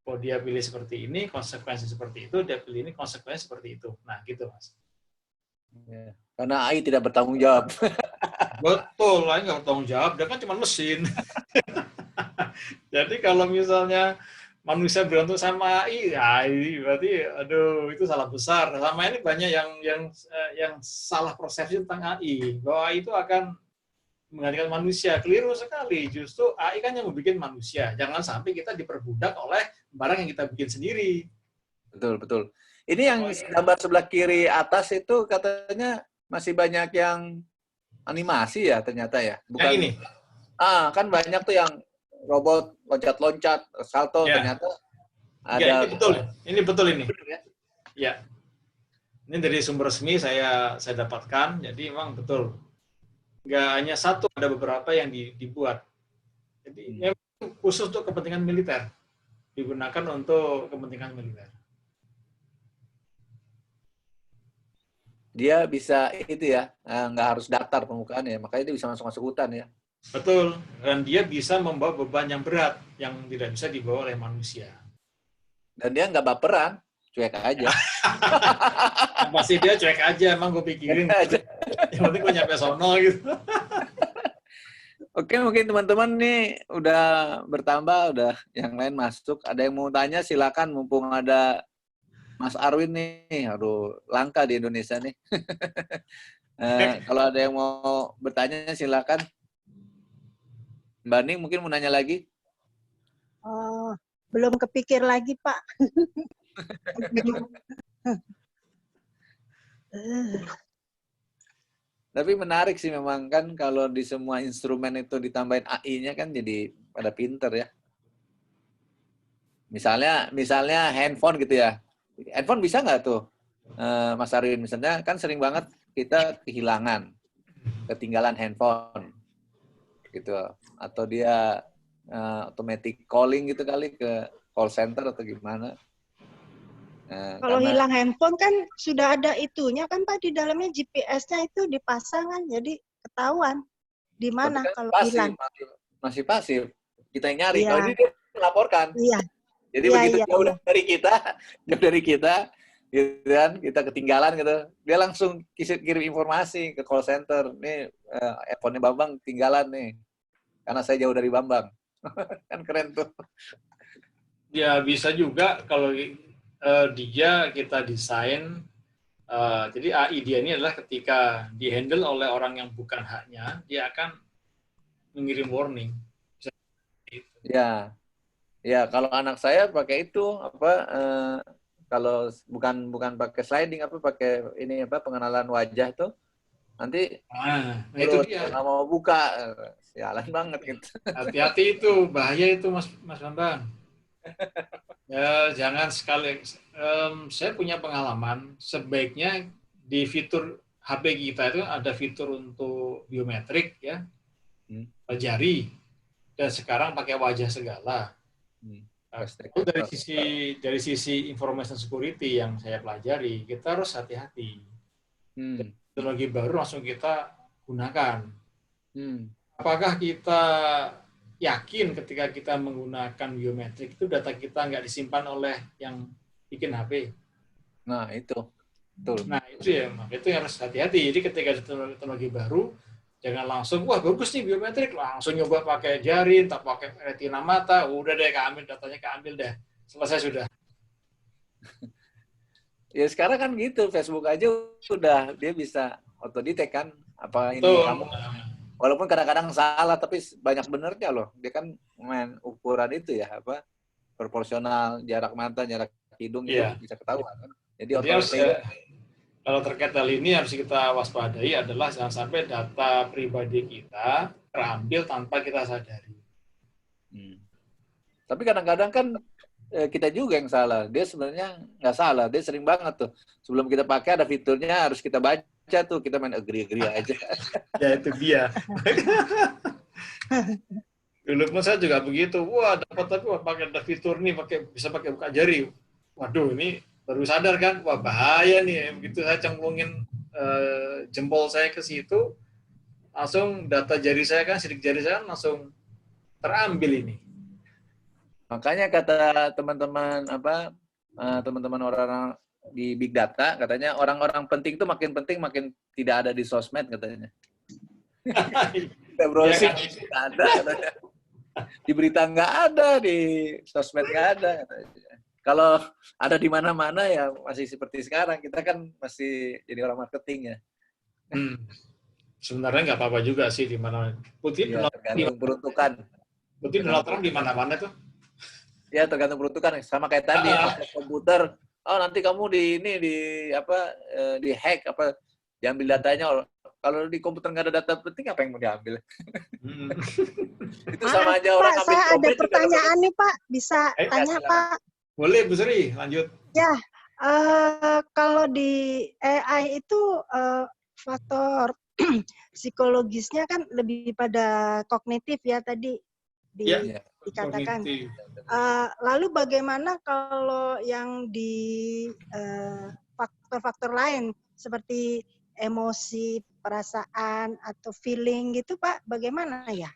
Kalau dia pilih seperti ini, konsekuensi seperti itu, dia pilih ini, konsekuensi seperti itu. Nah, gitu, Mas. Ya. Karena AI tidak bertanggung jawab. Betul, AI nggak bertanggung jawab, dia kan cuma mesin. Jadi kalau misalnya manusia berantem sama AI, ya berarti aduh itu salah besar. Sama ini banyak yang salah persepsi tentang AI, bahwa AI itu akan menggantikan manusia. Keliru sekali. Justru AI kan yang membuat manusia. Jangan sampai kita diperbudak oleh barang yang kita bikin sendiri. Betul, betul. Ini yang gambar sebelah kiri atas itu katanya masih banyak yang animasi ya ternyata ya. Bukan, yang ini? Kan banyak tuh yang robot loncat-loncat, salto, ya. ternyata ada. Ya, ini betul. Ini betul ini. Ya. Ini dari sumber resmi saya dapatkan. Jadi memang betul. Nggak hanya satu, ada beberapa yang dibuat. Jadi memang khusus untuk kepentingan militer. Digunakan untuk kepentingan militer. Dia bisa itu ya, nggak harus datar permukaannya, makanya dia bisa masuk-masuk hutan ya. Betul, dan dia bisa membawa beban yang berat yang tidak bisa dibawa oleh manusia. Dan dia nggak baperan, cuek aja. Pasti dia cuek aja, emang gue pikirin. Yang penting gue nyampe sono gitu. Oke, mungkin teman-teman nih udah bertambah, udah yang lain masuk. Ada yang mau tanya silakan, mumpung ada Mas Arwin nih. Aduh, langka di Indonesia nih. Kalau ada yang mau bertanya silakan. Mbak Ning mungkin mau nanya lagi? Oh, belum kepikir lagi, Pak. Tapi menarik sih memang kan kalau di semua instrumen itu ditambahin AI-nya kan jadi pada pinter ya. Misalnya handphone gitu ya. Handphone bisa nggak tuh, Mas Arwin? Misalnya kan sering banget kita ketinggalan handphone gitu. Atau dia automatic calling gitu kali ke call center atau gimana. Kalau hilang handphone kan sudah ada itunya kan Pak, di dalamnya GPS-nya itu dipasang kan, jadi ketahuan di mana kan kalau pasif, hilang. masih pasif. Kita yang nyari. Iya. Kalau ini dia melaporkan. Iya. Jadi iya, begitu iya, jauh iya. dari kita, gitu kan, kita ketinggalan gitu, dia langsung kirim informasi ke call center. Nih, handphone-nya Bambang ketinggalan nih, karena saya jauh dari Bambang. Kan keren tuh. Ya bisa juga kalau dia kita desain. Jadi AI dia ini adalah ketika dihandle oleh orang yang bukan haknya, dia akan mengirim warning. Ya, ya kalau anak saya pakai itu kalau bukan pakai sliding pakai ini pengenalan wajah tuh nanti itu dia. nggak mau buka, sialan banget gitu. Hati-hati itu, bahaya itu Mas Bambang. Ya jangan sekali. Saya punya pengalaman, sebaiknya di fitur HP kita itu ada fitur untuk biometrik ya, jari, dan sekarang pakai wajah segala. Dari sisi information security yang saya pelajari, kita harus hati-hati. Teknologi baru langsung kita gunakan. Apakah kita yakin ketika kita menggunakan biometrik itu data kita nggak disimpan oleh yang bikin HP? Nah itu, betul. Nah itu ya, itu yang harus hati-hati. Jadi ketika teknologi baru, jangan langsung, wah bagus nih biometrik, langsung nyoba pakai jari, tak pakai retina mata, udah deh keambil, datanya keambil deh, selesai sudah. Ya sekarang kan gitu, Facebook aja udah dia bisa autodetect kan, apa ini kamu. Walaupun kadang-kadang salah, tapi banyak benernya loh. Dia kan main ukuran itu ya, proporsional, jarak mata, jarak hidung itu bisa ketahuan kan. Jadi kalau terkait hal ini harus kita waspadai adalah jangan sampai data pribadi kita terambil tanpa kita sadari. Tapi kadang-kadang kan kita juga yang salah. Dia sebenarnya nggak salah. Dia sering banget tuh. Sebelum kita pakai ada fiturnya harus kita baca baca tuh, kita main agree aja. Ya itu dia. Dulu pun saya juga begitu. Wah, dapat aku pakai ada fitur nih, bisa pakai buka jari. Waduh, ini baru sadar kan, wah bahaya nih. Begitu saya cemplungin jempol saya ke situ, langsung data jari saya kan, sidik jari saya kan langsung terambil ini. Makanya kata teman-teman teman-teman orang di big data, katanya orang-orang penting itu makin penting makin tidak ada di sosmed katanya. Kita browsing nggak ada katanya. Di berita nggak ada, di sosmed nggak ada katanya. Kalau ada di mana-mana ya masih seperti sekarang, kita kan masih jadi orang marketing ya. Sebenarnya nggak apa-apa juga sih di mana. Putih ya, tergantung peruntukan. Putih Donald Trump di mana-mana tuh. Ya tergantung peruntukan, sama kayak tadi komputer. Oh nanti kamu di hack apa, diambil datanya. Kalau di komputer nggak ada data penting, apa yang mau diambil? Itu sama aja orang Pak, ambil. Saya ada pertanyaan nih Pak, bisa tanya Pak? Boleh Bu Sri, lanjut. Ya, kalau di AI itu faktor psikologisnya kan lebih pada kognitif ya tadi dikatakan. Lalu bagaimana kalau yang di faktor-faktor lain seperti emosi, perasaan atau feeling gitu Pak, bagaimana ya?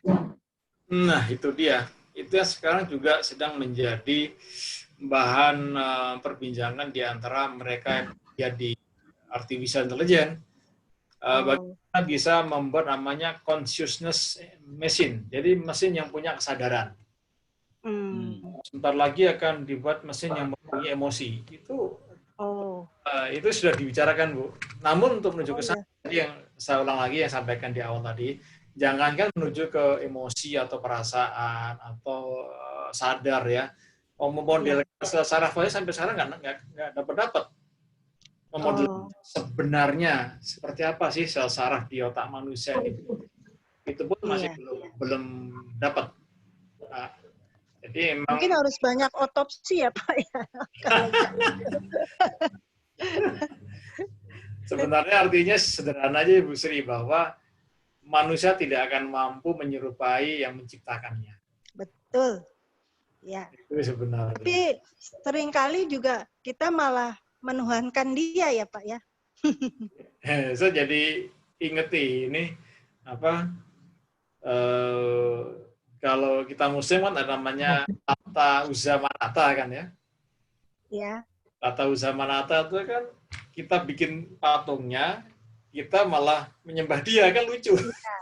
Nah itu dia. Itu yang sekarang juga sedang menjadi bahan perbincangan di antara mereka yang bekerja di artificial intelligence. Bagaimana bisa membuat namanya consciousness machine. Jadi mesin yang punya kesadaran. Sebentar lagi akan dibuat mesin yang mempunyai emosi. Itu sudah dibicarakan, Bu. Namun untuk menuju ke sana, yang saya ulang lagi yang sampaikan di awal tadi, jangankan menuju ke emosi atau perasaan atau sadar ya. Memodel sel saraf aja sampai sekarang nggak dapat memodel sebenarnya seperti apa sih sel saraf di otak manusia itu pun masih belum dapat. Jadi mungkin harus banyak otopsi ya Pak ya. Sebenarnya artinya sederhana aja Bu Sri, bahwa manusia tidak akan mampu menyerupai yang menciptakannya. Betul. Ya. Itu sebenarnya. Tapi seringkali juga kita malah menuhankan dia ya Pak ya. Saya jadi inget ini kalau kita muslim kan ada namanya Tata Uza Manata kan ya. Ya. Tata Uza Manata itu kan kita bikin patungnya, kita malah menyembah dia, kan lucu. Ya.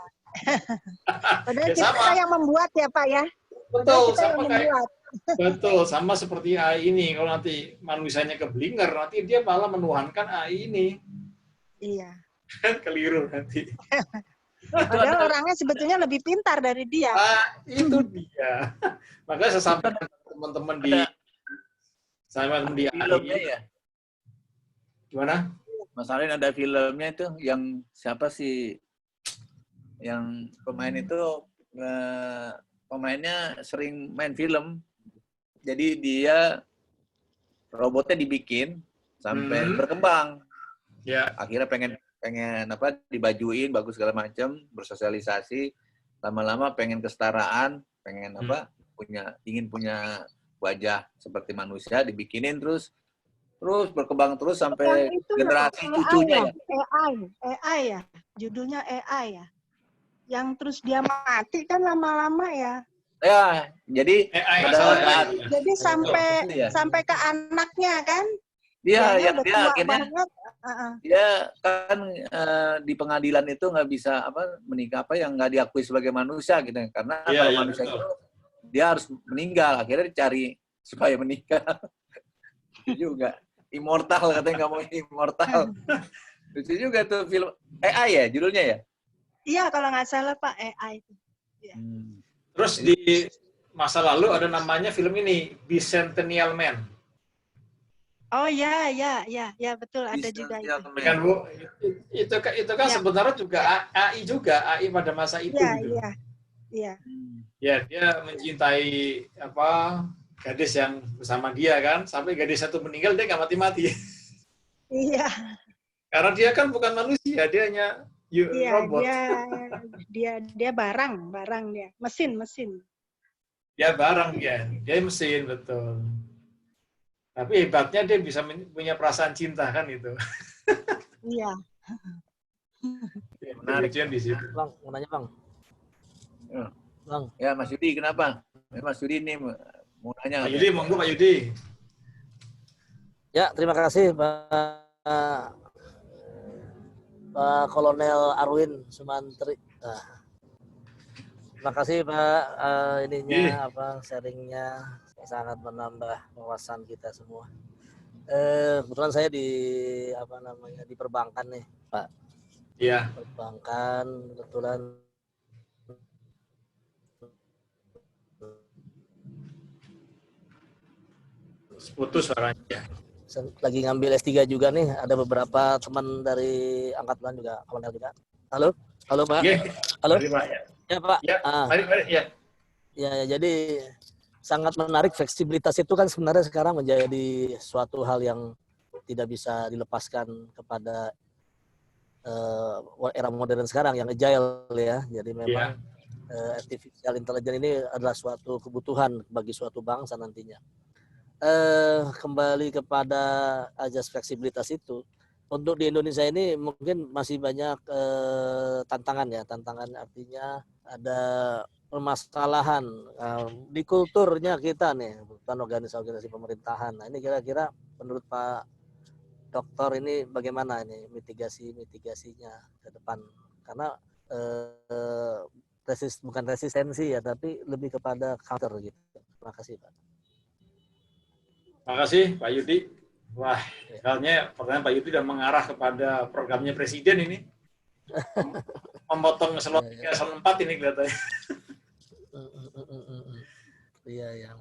Padahal kita yang membuat ya Pak ya. Betul, sama seperti AI ini. Kalau nanti manusianya keblinger, nanti dia malah menuhankan AI ini. Iya. Keliru nanti. Padahal orangnya sebetulnya lebih pintar dari dia. Itu dia. Makanya saya sampaikan teman-teman di filmnya AI. Ya. Gimana? Masalahnya ada filmnya itu yang siapa sih yang pemain itu pemainnya sering main film. Jadi dia robotnya dibikin sampai berkembang. Ya. Akhirnya pengen dibajuin bagus segala macam, bersosialisasi, lama-lama pengen kesetaraan, pengen ingin punya wajah seperti manusia, dibikinin terus berkembang terus sampai generasi cucunya AI ya. Judulnya AI ya. Yang terus dia mati kan lama-lama ya. Ya, jadi jadi sampai ke anaknya kan? Dia akhirnya dia kan di pengadilan itu nggak bisa menikah yang nggak diakui sebagai manusia gitu, karena kalau manusia itu dia harus meninggal, akhirnya dicari supaya menikah. Itu juga immortal, katanya nggak mau immortal. Itu juga tuh film AI ya judulnya ya? Iya kalau nggak salah Pak, AI itu. Ya. Terus di masa lalu ada namanya film ini Bicentennial Man. Oh ya betul, ada juga itu. Kan Bu, itu kan sebenarnya juga AI pada masa itu gitu. Iya. Ya, dia mencintai gadis yang bersama dia kan, sampai gadis satu meninggal dia nggak mati-mati. Iya. Karena dia kan bukan manusia, dia hanya Iya, robot. dia barang dia, mesin. Dia barang dia mesin, betul. Tapi hebatnya dia bisa punya perasaan cinta kan itu. Iya. Menarik. Di situ. Bang, mau nanya Bang. Bang. Ya Mas Yudi, kenapa? Mas Yudi ini mau nanya. Pak Yudi, monggo Pak Yudi. Ya, terima kasih Pak Kolonel Arwin Sumantri. Terima kasih Pak sharingnya sangat menambah wawasan kita semua. Kebetulan saya di perbankan nih, Pak. Iya. Perbankan kebetulan putus suaranya. Lagi ngambil S3 juga nih, ada beberapa teman dari angkatan juga, kolonel juga. Halo Pak. Halo. Mari, Pak, ya. Ya Pak. Ya, mari ya. Ya, jadi sangat menarik, fleksibilitas itu kan sebenarnya sekarang menjadi suatu hal yang tidak bisa dilepaskan kepada era modern sekarang yang agile ya. Jadi memang artificial intelligence ini adalah suatu kebutuhan bagi suatu bangsa nantinya. Kembali kepada ajas fleksibilitas itu, untuk di Indonesia ini mungkin masih banyak tantangan ya. Tantangan artinya ada permasalahan di kulturnya kita nih, bukan organisasi pemerintahan. Nah ini kira-kira menurut Pak Dokter ini bagaimana ini mitigasinya ke depan? Karena bukan resistensi ya, tapi lebih kepada counter gitu. Terima kasih Pak. Terima kasih Pak Yudi. Wah, kayaknya pertanyaan Pak Yudi sudah mengarah kepada programnya Presiden ini. Memotong eselon 3, eselon 4 ini kelihatannya. Iya.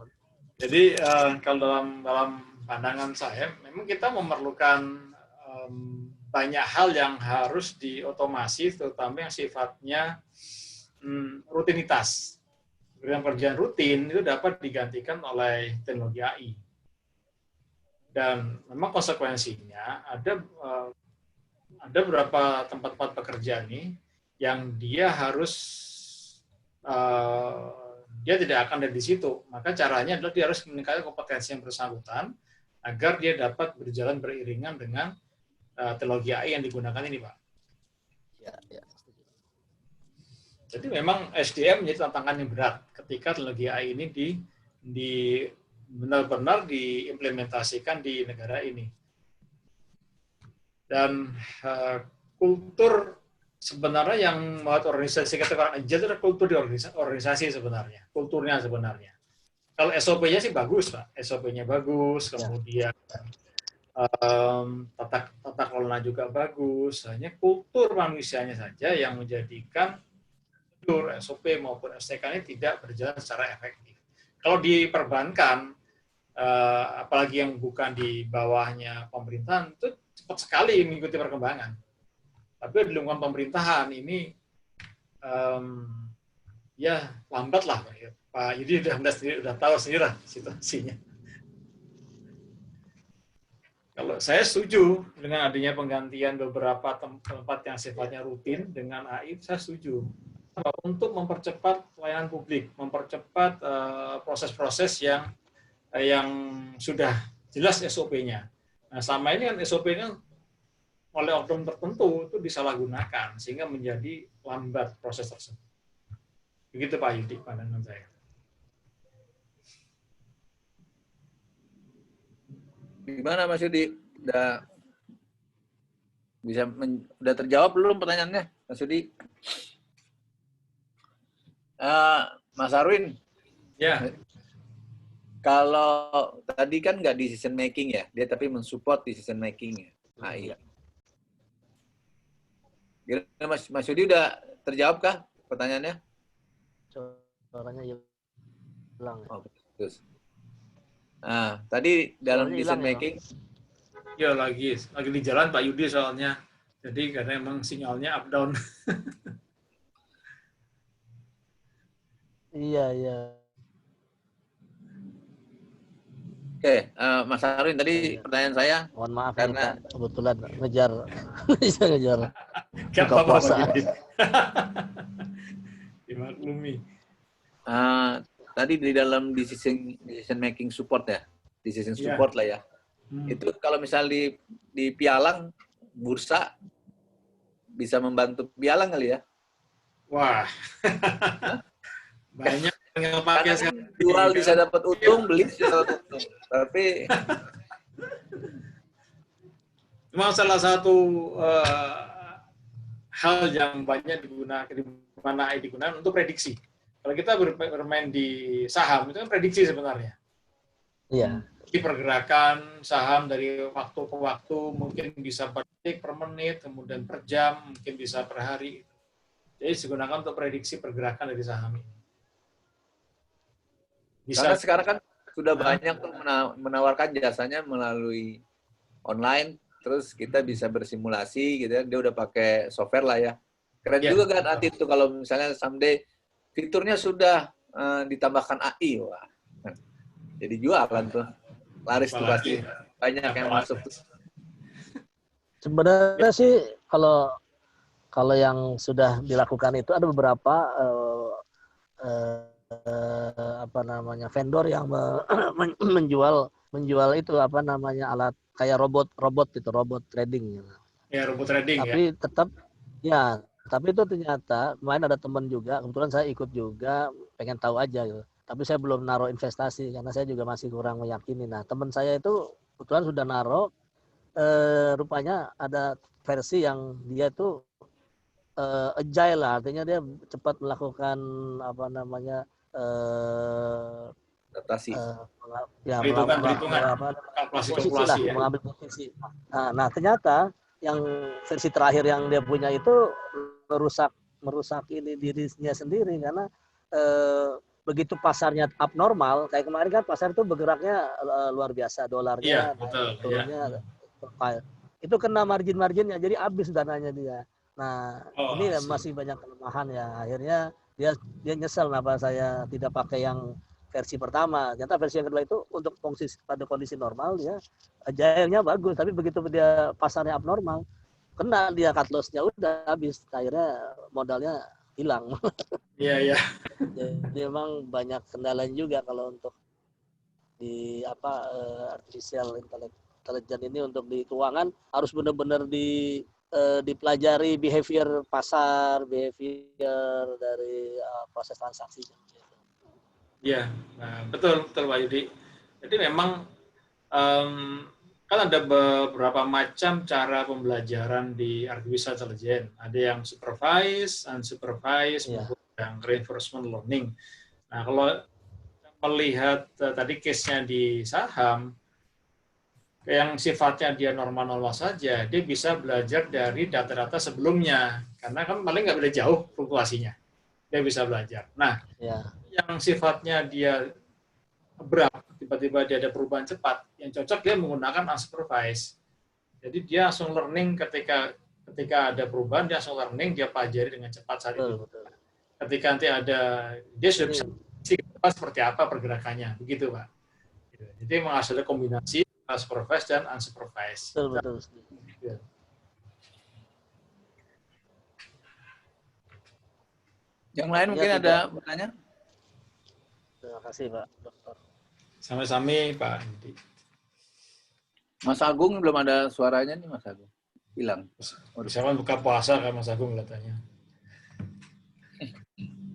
Jadi kalau dalam pandangan saya, memang kita memerlukan banyak hal yang harus diotomasi, terutama yang sifatnya rutinitas. Pekerjaan rutin itu dapat digantikan oleh teknologi AI. Dan memang konsekuensinya ada beberapa tempat-tempat pekerjaan nih yang dia harus dia tidak akan ada di situ. Maka caranya adalah dia harus meningkatkan kompetensi yang bersangkutan agar dia dapat berjalan beriringan dengan teknologi AI yang digunakan ini, Pak. Ya. Jadi memang SDM menjadi tantangan yang berat ketika teknologi AI ini benar-benar diimplementasikan di negara ini. Dan kultur sebenarnya yang membuat organisasi katakan aja itu adalah kultur di organisasi sebenarnya, kulturnya sebenarnya. Kalau SOP-nya sih bagus, Pak. SOP-nya bagus, kemudian tata kelola juga bagus. Hanya kultur manusianya saja yang menjadikan kultur SOP maupun STK ini tidak berjalan secara efektif. Kalau di perbankan, apalagi yang bukan di bawahnya pemerintahan, itu cepat sekali mengikuti perkembangan. Tapi di lingkungan pemerintahan ini ya lambat lah, Pak Yudi sudah tahu sendiri lah situasinya. Kalau saya setuju dengan adanya penggantian beberapa tempat yang sifatnya rutin dengan AI, saya setuju. Untuk mempercepat pelayanan publik, mempercepat proses-proses yang sudah jelas SOP-nya. Nah, selama ini kan SOP-nya oleh oknum tertentu itu disalahgunakan sehingga menjadi lambat proses tersebut. Begitu Pak Yudi pandangan saya. Gimana Mas Yudi? Udah terjawab belum pertanyaannya, Mas Yudi? Mas Arwin. Ya. Kalau tadi kan nggak decision making ya, dia tapi mensupport decision making ya, AI. Mas Yudi udah terjawab kah pertanyaannya? Suaranya hilang. Oh, terus. Nah, tadi dalam decision making. Ya lagi di jalan Pak Yudi soalnya. Jadi karena emang sinyalnya up down. Iya. Oke, Mas Arwin tadi pertanyaan saya Mohon maaf ini karena Pak, kebetulan ngejar bisa ngejar Gak buka apa-apa puasa. Pak Yudi. Dimaklumi. tadi di dalam decision making support ya, decision Iya. support lah ya. Hmm. Itu kalau misal di pialang bursa bisa membantu pialang kali ya. Wah. Banyak yang pakai Karena sekarang. jual bisa dapat untung, beli bisa dapat untung. Tapi Memang salah satu hal yang banyak digunakan di mana AI digunakan untuk prediksi. Kalau kita bermain di saham itu kan prediksi sebenarnya. Iya. Di pergerakan saham dari waktu ke waktu mungkin bisa per detik, per menit, kemudian per jam, mungkin bisa per hari. Jadi digunakan untuk prediksi pergerakan dari saham ini. karena Bisa. sekarang kan sudah banyak tuh menawarkan jasanya melalui online, terus kita bisa bersimulasi gitu ya. Dia udah pakai software lah ya. Keren Ya. juga kan nanti itu kalau misalnya someday fiturnya sudah ditambahkan AI, wah. Jadi jualan tuh. Laris tuh pasti. Banyak yang masuk tuh. Sebenarnya sih kalau yang sudah dilakukan itu ada beberapa apa namanya vendor yang menjual itu apa namanya alat kayak robot trading gitu. Ya, robot trading ya. Tapi tetap ya, tapi itu ternyata kemarin ada teman juga, kebetulan saya ikut juga, pengen tahu aja gitu. Tapi saya belum naruh investasi karena saya juga masih kurang meyakini. Nah, teman saya itu kebetulan sudah naruh, rupanya ada versi yang dia itu agile lah, artinya dia cepat melakukan apa namanya Adaptasi. ya Perhitungan. Kalkulasi ya. mengambil posisi. Nah, ternyata yang versi terakhir yang dia punya itu merusak ini dirinya sendiri karena begitu pasarnya abnormal, kayak kemarin kan pasar itu bergeraknya luar biasa, dolarnya turunnya itu kena marginnya, jadi habis dananya dia. Nah, ini masih banyak kelemahan ya. Akhirnya dia nyesel kenapa saya tidak pakai yang versi pertama. Ternyata versi yang kedua itu untuk pada kondisi normal dia agile-nya bagus, tapi begitu dia pasarnya abnormal, kena dia cut loss-nya udah habis. Akhirnya modalnya hilang. Iya, iya. Jadi memang banyak kendalanya juga kalau untuk di artificial intelligence ini untuk di keuangan harus benar-benar dipelajari behavior pasar, behavior dari proses transaksi. Iya, nah, betul Pak Yudi. Jadi memang kan ada beberapa macam cara pembelajaran di artificial intelligence. Ada yang supervised, unsupervised, maupun yang reinforcement learning. Nah, kalau melihat tadi case-nya di saham, yang sifatnya dia normal-normal saja, dia bisa belajar dari data-data sebelumnya. Karena kan paling nggak beda jauh fluktuasinya. Dia bisa belajar. Nah, yang sifatnya dia berat, tiba-tiba dia ada perubahan cepat, yang cocok dia menggunakan unsupervised. Jadi dia langsung learning ketika ada perubahan, dia langsung learning, dia pelajari dengan cepat saat itu. Ketika nanti ada, dia sudah bisa seperti apa pergerakannya, begitu Pak. Jadi memang harus ada kombinasi supervised dan unsupervised. Betul. Yang lain mungkin ada pertanyaan? Terima kasih Pak Dokter. Sama-sama Pak. Mas Agung belum ada suaranya nih Mas Agung. Hilang. Siapa buka puasa kan Mas Agung katanya.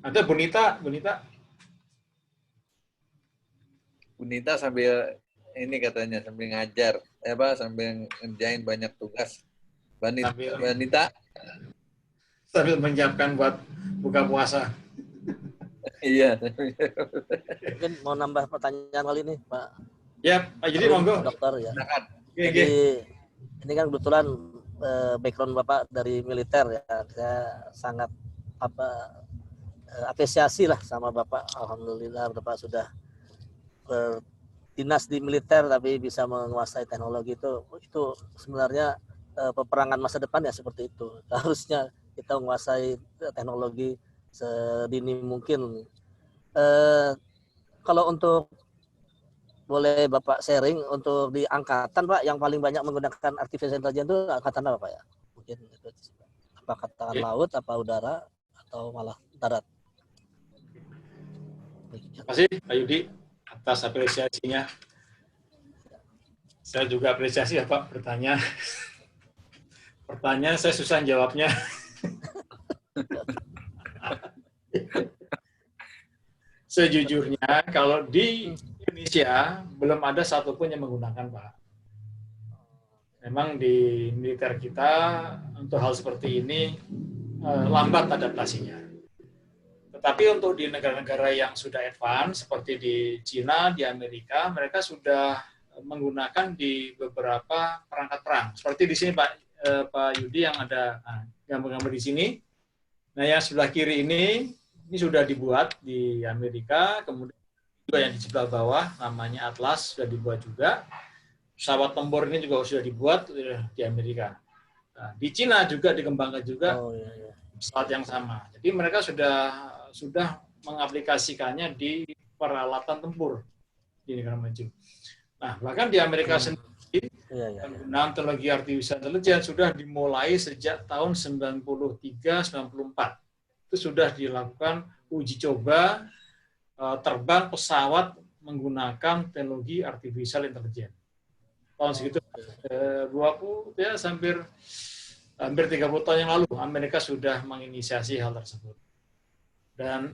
Ada Bunita. Bunita sambil ini katanya sambil ngajar, sambil ngerjain banyak tugas. Bunita sambil menyiapkan buat buka puasa. Iya. Mungkin mau nambah pertanyaan kali ini, Pak. Ya, Pak Jadi monggo. Dokter ya. Jadi ini kan kebetulan background Bapak dari militer ya. Saya sangat apresiasi lah sama Bapak. Alhamdulillah Bapak sudah berdinas di militer tapi bisa menguasai teknologi itu sebenarnya peperangan masa depan ya seperti itu. Harusnya kita menguasai teknologi sedini mungkin. Kalau untuk boleh Bapak sharing untuk di angkatan Pak yang paling banyak menggunakan artificial intelligence itu angkatan apa Pak ya? Mungkin itu apa angkatan laut, apa udara, atau malah darat? Terima kasih Pak Yudi atas apresiasinya. Saya juga apresiasi ya Pak bertanya. Pertanyaan saya susah jawabnya. Sejujurnya kalau di Indonesia belum ada satupun yang menggunakan Pak. Memang di militer kita untuk hal seperti ini lambat adaptasinya. Tetapi untuk di negara-negara yang sudah advance seperti di Cina, di Amerika, mereka sudah menggunakan di beberapa perangkat perang. Seperti di sini Pak Yudi yang ada gambar-gambar di sini. Nah, yang sebelah kiri ini sudah dibuat di Amerika, kemudian juga yang di sebelah bawah namanya Atlas sudah dibuat juga. Pesawat tempur ini juga sudah dibuat di Amerika. Nah, di Cina juga dikembangkan juga pesawat yang sama. Jadi mereka sudah mengaplikasikannya di peralatan tempur di negara maju. Nah, bahkan di Amerika sendiri penggunaan teknologi artificial intelligence sudah dimulai sejak tahun 93-94. Itu sudah dilakukan uji coba terbang pesawat menggunakan teknologi artificial intelligence. Tahun segitu 20 ya hampir 30 tahun yang lalu Amerika sudah menginisiasi hal tersebut. Dan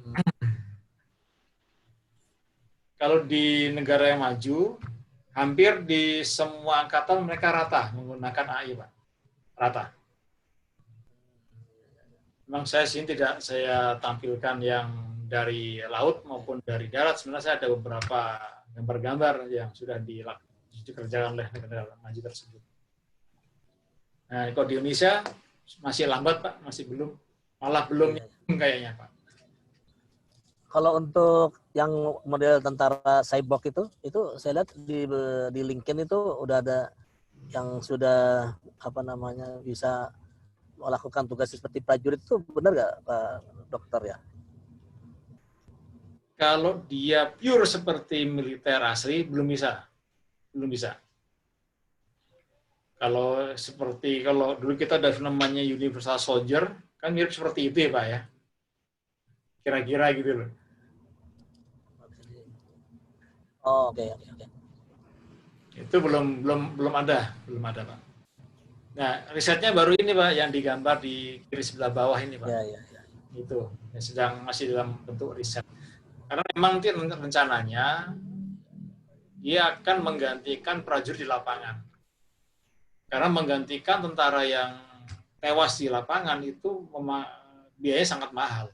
kalau di negara yang maju, hampir di semua angkatan mereka rata menggunakan AI, Pak. Rata. Memang saya sini tidak saya tampilkan yang dari laut maupun dari darat. Sebenarnya saya ada beberapa gambar-gambar yang sudah dikerjakan oleh negara maju tersebut. Nah, kalau di Indonesia masih lambat, Pak, masih belum, malah belum kayaknya, Pak. Kalau untuk yang model tentara cyborg itu saya lihat di LinkedIn itu udah ada yang sudah bisa melakukan tugas seperti prajurit, itu benar nggak Pak Dokter ya? Kalau dia pure seperti militer asli belum bisa. Kalau dulu kita ada namanya Universal Soldier, kan mirip seperti itu ya Pak ya. Kira-kira gitu loh. Oh, oke. Itu belum ada Pak. Nah, risetnya baru ini Pak, yang digambar di kiri sebelah bawah ini Pak. Ya. Itu masih dalam bentuk riset. Karena memang nanti rencananya dia akan menggantikan prajurit di lapangan. Karena menggantikan tentara yang tewas di lapangan itu biayanya sangat mahal.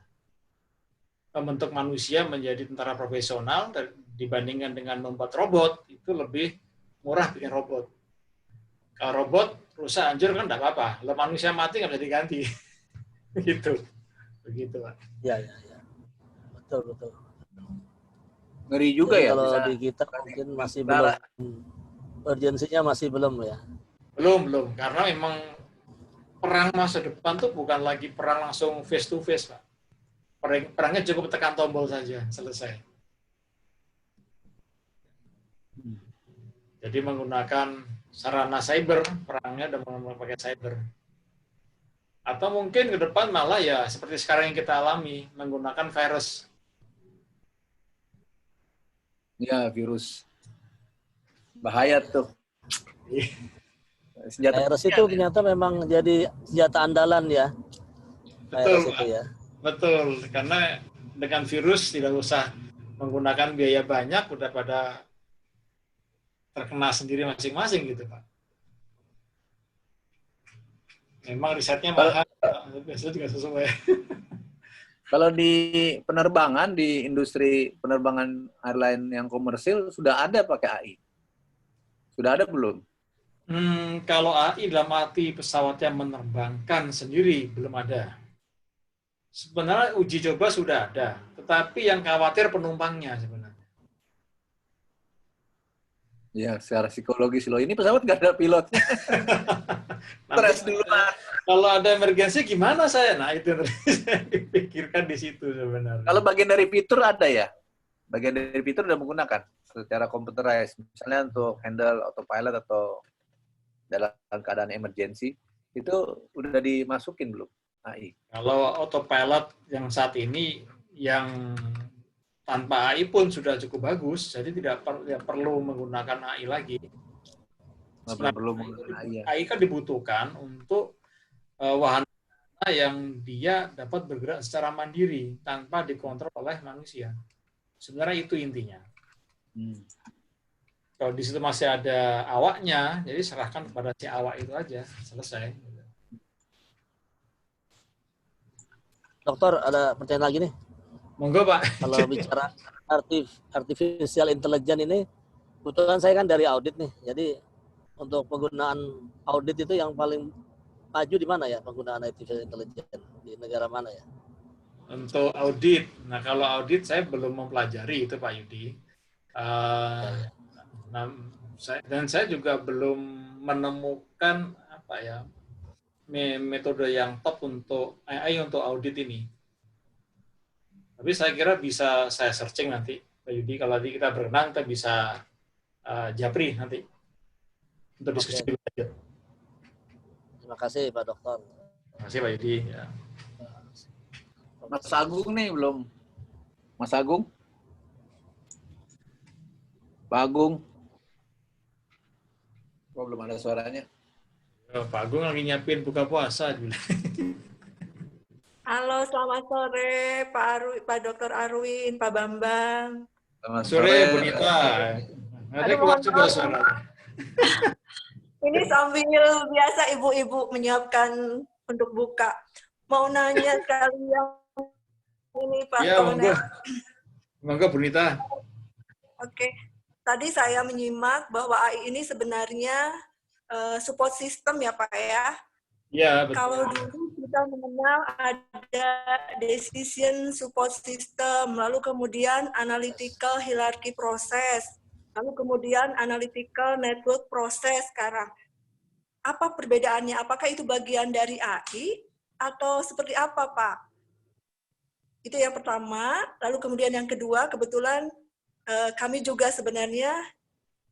Membentuk manusia menjadi tentara profesional dibandingkan dengan membuat robot, itu lebih murah bikin robot. Kalau robot rusak hancur kan enggak apa-apa. Kalau manusia mati nggak bisa diganti. Begitu Pak. Ya. Betul. Ngeri juga. Jadi ya. Kalau di kita mungkin masih belum, urgensinya masih belum ya. Belum. Karena memang perang masa depan tuh bukan lagi perang langsung face to face, Pak. Perangnya cukup tekan tombol saja, selesai. Jadi menggunakan sarana cyber, perangnya udah memakai cyber. Atau mungkin ke depan malah ya seperti sekarang yang kita alami, menggunakan virus. Ya, virus. Bahaya tuh. Virus itu ternyata memang jadi senjata andalan ya. Virus itu ya. Betul, karena dengan virus tidak usah menggunakan biaya banyak, udah pada terkena sendiri masing-masing gitu Pak. Memang risetnya mahal, biasanya juga sesuai. Kalau di penerbangan, di industri penerbangan airline yang komersil, sudah ada pakai AI? Sudah ada belum? Kalau AI dalam arti pesawatnya menerbangkan sendiri, belum ada. Sebenarnya uji coba sudah ada, tetapi yang khawatir penumpangnya sebenarnya. Ya, secara psikologis loh. Ini pesawat nggak ada pilotnya. Stres dulu. Kalau ada emergensi gimana saya? Nah, itu saya dipikirkan di situ sebenarnya. Kalau bagian dari fitur ada ya? Bagian dari fitur udah menggunakan? secara computerized. Misalnya untuk handle autopilot atau dalam keadaan emergency, itu udah dimasukin belum AI? Kalau autopilot yang saat ini yang tanpa AI pun sudah cukup bagus, jadi tidak perlu menggunakan AI lagi. Nggak perlu menggunakan AI ya? AI kan dibutuhkan untuk wahana yang dia dapat bergerak secara mandiri tanpa dikontrol oleh manusia. Sebenarnya itu intinya. Kalau di situ masih ada awaknya, jadi serahkan kepada si awak itu aja, selesai. Dokter, ada pertanyaan lagi nih. Monggo, Pak. Kalau bicara artificial intelligence ini, kebetulan saya kan dari audit nih. Jadi untuk penggunaan audit itu yang paling maju di mana ya penggunaan artificial intelligence? Di negara mana ya? Untuk audit. Nah, kalau audit saya belum mempelajari itu, Pak Yudi. Dan saya juga belum menemukan apa ya metode yang top untuk AI untuk audit ini. Tapi saya kira bisa saya searching nanti, Pak Yudi. Kalau nanti kita berenang, kita bisa japri nanti untuk diskusi lebih lanjut. Terima kasih Pak Dokter. Terima kasih Pak Yudi. Ya. Mas Agung nih belum. Mas Agung? Pak Agung? Kok belum ada suaranya? Pak Agung lagi nyiapin buka puasa. Halo, selamat sore Pak Dr. Arwin, Pak Bambang. Selamat sore, Bu Nita. Ada keluar juga suara. Ini sambil biasa ibu-ibu menyiapkan untuk buka. Mau nanya kalian ini Pak Kolonel. Monggo Bu Nita. Oke, tadi saya menyimak bahwa AI ini sebenarnya support system ya Pak ya. Iya, betul. Kalau dulu kita mengenal ada decision support system, lalu kemudian analytical hierarchy process, lalu kemudian analytical network process sekarang. Apa perbedaannya? Apakah itu bagian dari AI atau seperti apa, Pak? Itu yang pertama. Lalu kemudian yang kedua, kebetulan kami juga sebenarnya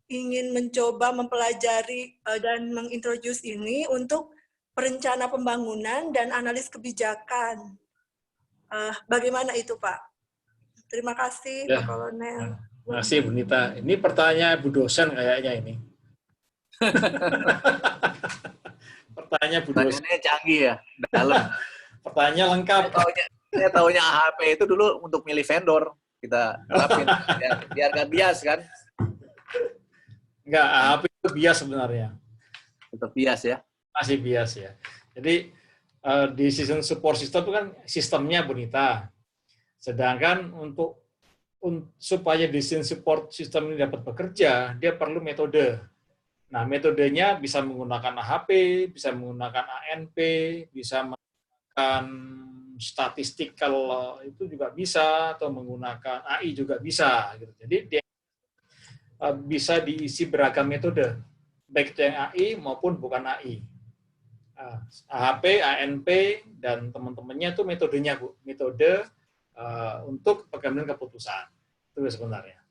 ingin mencoba mempelajari dan mengintroduce ini untuk perencana pembangunan dan analis kebijakan. Bagaimana itu, Pak? Terima kasih, Ya. Pak Kolonel. Terima kasih, Bu Nita. Ini pertanyaan Bu dosen kayaknya ini. Pertanyaan Bu dosen. Pertanyaannya canggih ya, dalam. Pertanyaan lengkap. Saya taunya AHP itu dulu untuk milih vendor. Kita terapin, biar nggak bias kan. Enggak, AHP itu bias sebenarnya. Tetap bias ya. Masih bias ya. Jadi di sistem support system itu kan sistemnya Bu Nita. Sedangkan supaya desain support system ini dapat bekerja, dia perlu metode. Nah, metodenya bisa menggunakan AHP, bisa menggunakan ANP, bisa menggunakan statistical itu juga bisa, atau menggunakan AI juga bisa. Gitu. Jadi dia bisa diisi beragam metode, baik itu yang AI maupun bukan AI. AHP, ANP, dan teman-temannya itu metodenya, Bu. Metode untuk pengambilan keputusan. Itu sebenarnya.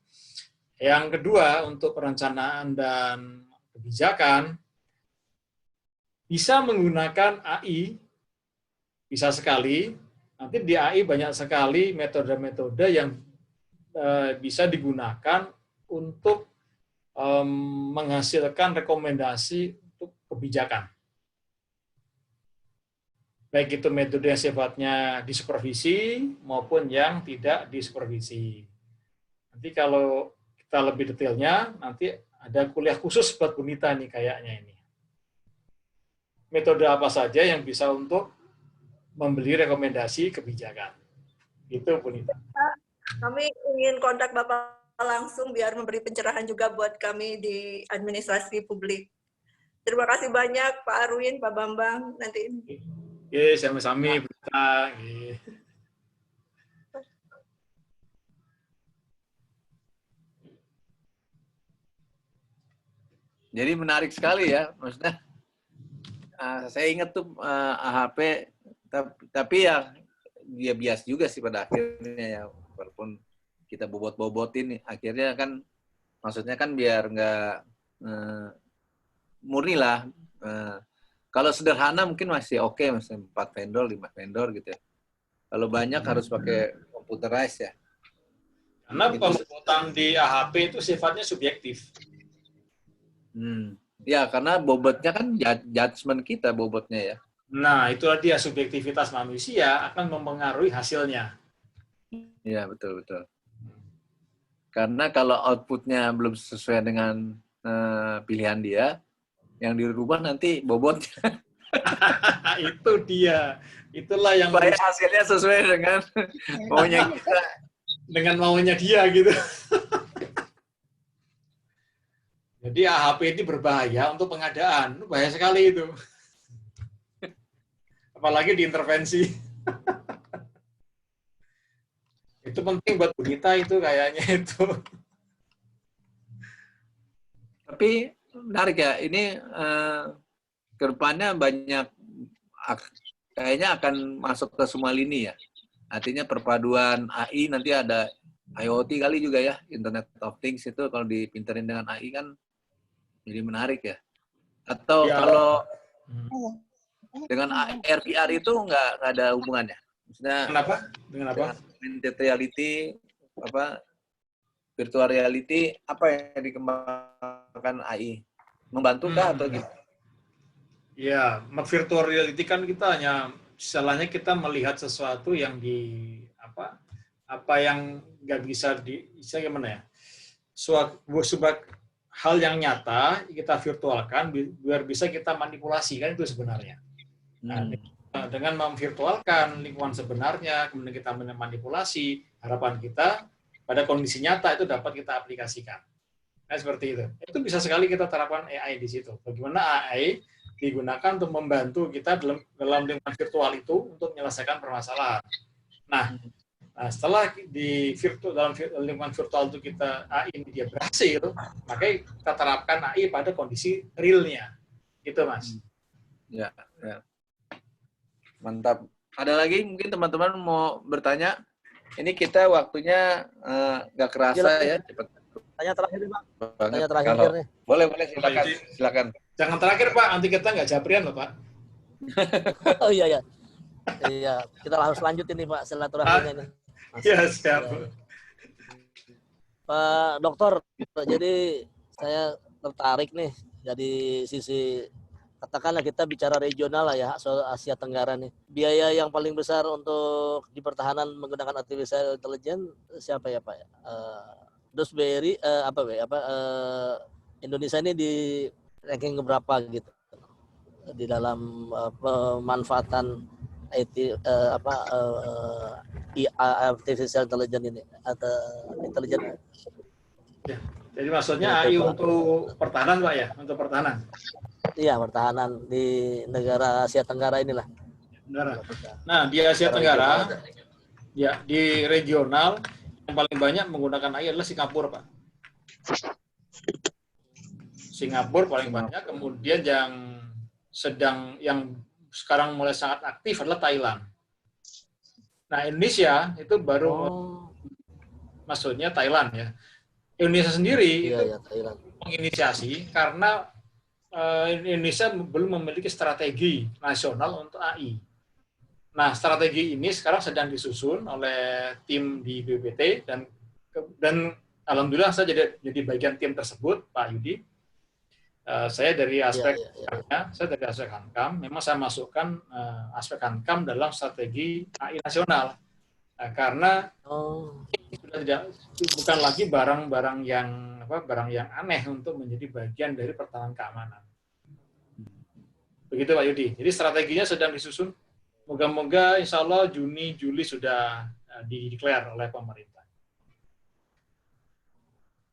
Yang kedua, untuk perencanaan dan kebijakan, bisa menggunakan AI, bisa sekali. Nanti di AI banyak sekali metode-metode yang bisa digunakan untuk menghasilkan rekomendasi untuk kebijakan. Baik itu metode yang sifatnya disupervisi maupun yang tidak disupervisi. Nanti kalau kita lebih detailnya, nanti ada kuliah khusus buat Bu Nita nih kayaknya ini. Metode apa saja yang bisa untuk membeli rekomendasi kebijakan. Itu Bu Nita. Kami ingin kontak Bapak langsung biar memberi pencerahan juga buat kami di administrasi publik. Terima kasih banyak Pak Arwin, Pak Bambang. Nanti Oke, sama-sama Bu Nita. Jadi menarik sekali ya, maksudnya. Saya ingat tuh AHP, tapi ya dia bias juga sih pada akhirnya ya, walaupun kita bobot-bobotin, akhirnya kan Maksudnya kan biar nggak murni lah. Kalau sederhana mungkin masih oke, misalnya 4 vendor, 5 vendor gitu ya. Kalau banyak harus pakai computerized ya. Karena pembuatan di AHP itu sifatnya subjektif. Ya, karena bobotnya kan judgement kita bobotnya ya. Nah, itulah dia subjektivitas manusia akan mempengaruhi hasilnya. Iya, betul-betul. Karena kalau outputnya belum sesuai dengan pilihan dia, yang dirubah nanti bobotnya. Itu dia. Itulah yang Supaya hasilnya sesuai dengan maunya kita. dengan maunya dia gitu. Jadi AHP ini berbahaya untuk pengadaan. Itu bahaya sekali itu. Apalagi diintervensi. Itu penting buat berita itu kayaknya itu. Tapi menarik ya, ini ke depannya banyak, kayaknya akan masuk ke semua lini ya. Artinya perpaduan AI, nanti ada IoT kali juga ya, Internet of Things itu kalau dipinterin dengan AI kan jadi menarik ya. Atau Ya. kalau dengan AR, VR itu nggak ada hubungannya. Maksudnya Kenapa? Dengan apa? dengan augmented reality, virtual reality, apa yang dikembangkan AI? Membantukah atau gitu? Ya, virtual reality kan kita hanya istilahnya kita melihat sesuatu yang apa yang nggak bisa bisa gimana ya? Sebuah hal yang nyata kita virtualkan biar bisa kita manipulasi kan itu sebenarnya. Nah, dengan memvirtualkan lingkungan sebenarnya, kemudian kita manipulasi, harapan kita pada kondisi nyata itu dapat kita aplikasikan. Nah, seperti itu. Itu bisa sekali kita terapkan AI di situ. Bagaimana AI digunakan untuk membantu kita dalam lingkungan virtual itu untuk menyelesaikan permasalahan. Nah, setelah dalam lingkungan virtual itu kita AI ini dia berhasil, maka kita terapkan AI pada kondisi realnya. Gitu, Mas. Ya. Mantap. Ada lagi mungkin teman-teman mau bertanya? Ini kita waktunya nggak kerasa ya, cepat. Tanya terakhir nih, Pak. Banget. Tanya terakhir nih. Boleh, silakan. Jangan terakhir, Pak. Nanti kita nggak japrian loh, Pak. Oh iya. Iya, kita harus lanjutin nih, Pak, silaturahminya nih. Iya, siap. Pak Dokter, jadi saya tertarik nih dari sisi, katakanlah kita bicara regional lah ya, soal Asia Tenggara nih. Biaya yang paling besar untuk di pertahanan menggunakan artificial intelligence siapa ya, Pak? Terus BRI Indonesia ini di ranking berapa gitu di dalam pemanfaatan IT artificial intelligence ini atau intelijen. Ya, jadi maksudnya AI untuk pertahanan, Pak ya, untuk pertahanan. Iya, pertahanan di negara Asia Tenggara inilah. Benar. Nah, di Asia Tenggara, ya di regional yang paling banyak menggunakan AI adalah Singapura, Pak. Singapura paling banyak, kemudian yang sekarang mulai sangat aktif adalah Thailand. Nah, Indonesia itu baru maksudnya Thailand ya. Indonesia sendiri itu Thailand menginisiasi karena Indonesia belum memiliki strategi nasional untuk AI. Nah, strategi ini sekarang sedang disusun oleh tim di BPT dan alhamdulillah saya jadi bagian tim tersebut, Pak Yudi. Saya dari aspek Hankam, memang saya masukkan aspek Hankam dalam strategi AI nasional. Karena sudah bukan lagi barang yang aneh untuk menjadi bagian dari pertahanan keamanan. Begitu Pak Yudi. Jadi strateginya sedang disusun. Moga-moga insya Allah Juni, Juli sudah dideklar oleh pemerintah.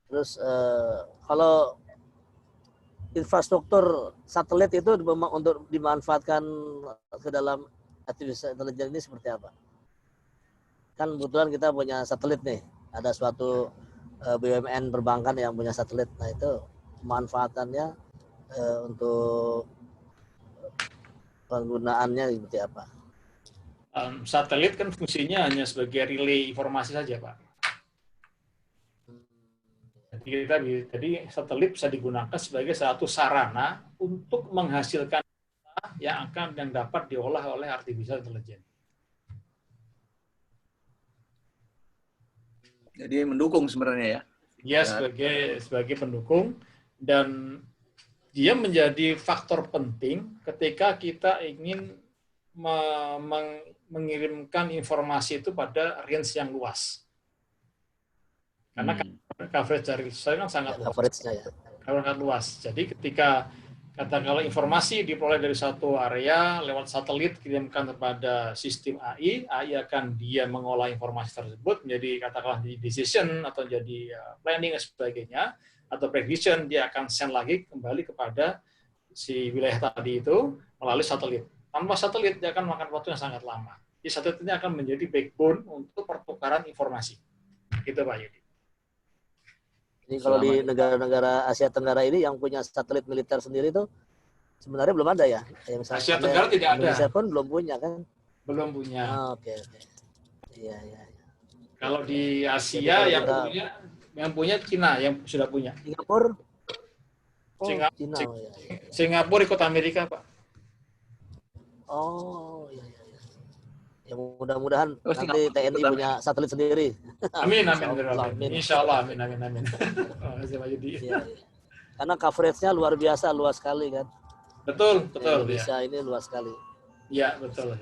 Terus kalau infrastruktur satelit itu untuk dimanfaatkan ke dalam artificial intelligence ini seperti apa? Kan kebetulan kita punya satelit nih, ada suatu BUMN perbankan yang punya satelit. Nah itu manfaatannya untuk penggunaannya seperti apa? Satelit kan fungsinya hanya sebagai relay informasi saja, Pak. Jadi satelit bisa digunakan sebagai satu sarana untuk menghasilkan data yang dapat diolah oleh artificial intelligence. Jadi mendukung sebenarnya ya. Dia sebagai pendukung, dan dia menjadi faktor penting ketika kita ingin mengirimkan informasi itu pada range yang luas. Karena coverage dari saya kan sangat luas. Jadi ketika katakanlah informasi diperoleh dari satu area lewat satelit kirimkan kepada sistem AI akan dia mengolah informasi tersebut menjadi katakanlah decision atau jadi planning dan sebagainya, atau prediction, dia akan send lagi kembali kepada si wilayah tadi itu melalui satelit. Tanpa satelit dia akan makan waktu yang sangat lama. Jadi satelit ini akan menjadi backbone untuk pertukaran informasi. Gitu Pak Yudi. Jadi kalau di negara-negara Asia Tenggara ini yang punya satelit militer sendiri itu sebenarnya belum ada ya? Asia Tenggara tidak ada. Indonesia pun belum punya kan? Belum punya. Oke. Iya. Kalau di Asia yang punya Cina yang sudah punya. Singapura. Cina. Ya. Singapura ikut Amerika, Pak. Oh, iya. Ya mudah-mudahan nanti TNI punya satelit sendiri. Amin. Insya Allah, amin. Ya. Karena coverage-nya luar biasa, luas sekali kan. Betul. Indonesia ini luas sekali. Iya, betul.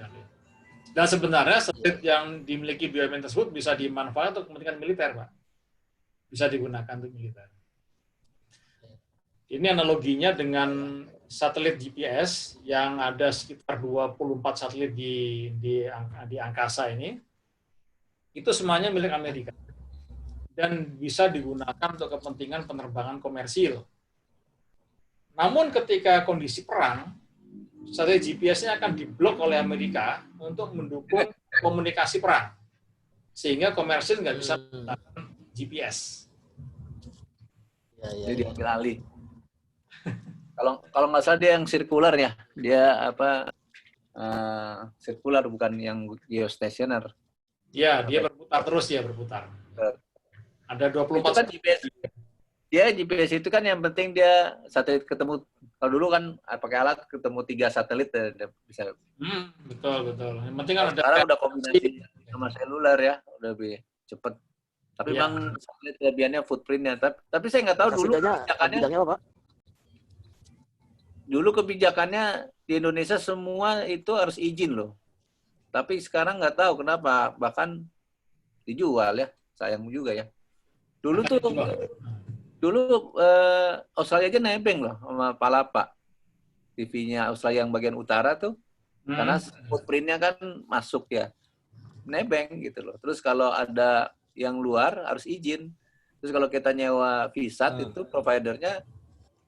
Dan sebenarnya satelit yang dimiliki BUMN tersebut bisa dimanfaatkan untuk kepentingan militer, Pak. Bisa digunakan untuk militer. Ini analoginya dengan satelit GPS yang ada sekitar 24 satelit di angkasa ini, itu semuanya milik Amerika dan bisa digunakan untuk kepentingan penerbangan komersil. Namun ketika kondisi perang, satelit GPS-nya akan diblok oleh Amerika untuk mendukung komunikasi perang, sehingga komersil nggak bisa menggunakan GPS. Jadi diambil alih. Kalau nggak salah dia yang sirkular ya, dia sirkular bukan yang geostationer. Ya, dia berputar. Ada 24 itu kan GPS. GPS itu kan yang penting dia satelit ketemu. Kalau dulu kan pakai alat ketemu 3 satelit bisa. Betul. Yang penting kan ada. Sekarang udah kombinasi sama seluler ya, udah lebih cepat. Tapi memang satelit kelebihannya footprintnya. Tapi saya nggak tahu dulu kebijakannya apa, Pak? Dulu kebijakannya di Indonesia semua itu harus izin loh. Tapi sekarang nggak tahu kenapa, bahkan dijual ya, sayang juga ya. Dulu Australia aja nebeng loh sama Palapa. TV-nya Australia yang bagian utara tuh, karena footprintnya kan masuk ya, nebeng gitu loh. Terus kalau ada yang luar harus izin. Terus kalau kita nyewa VSAT itu providernya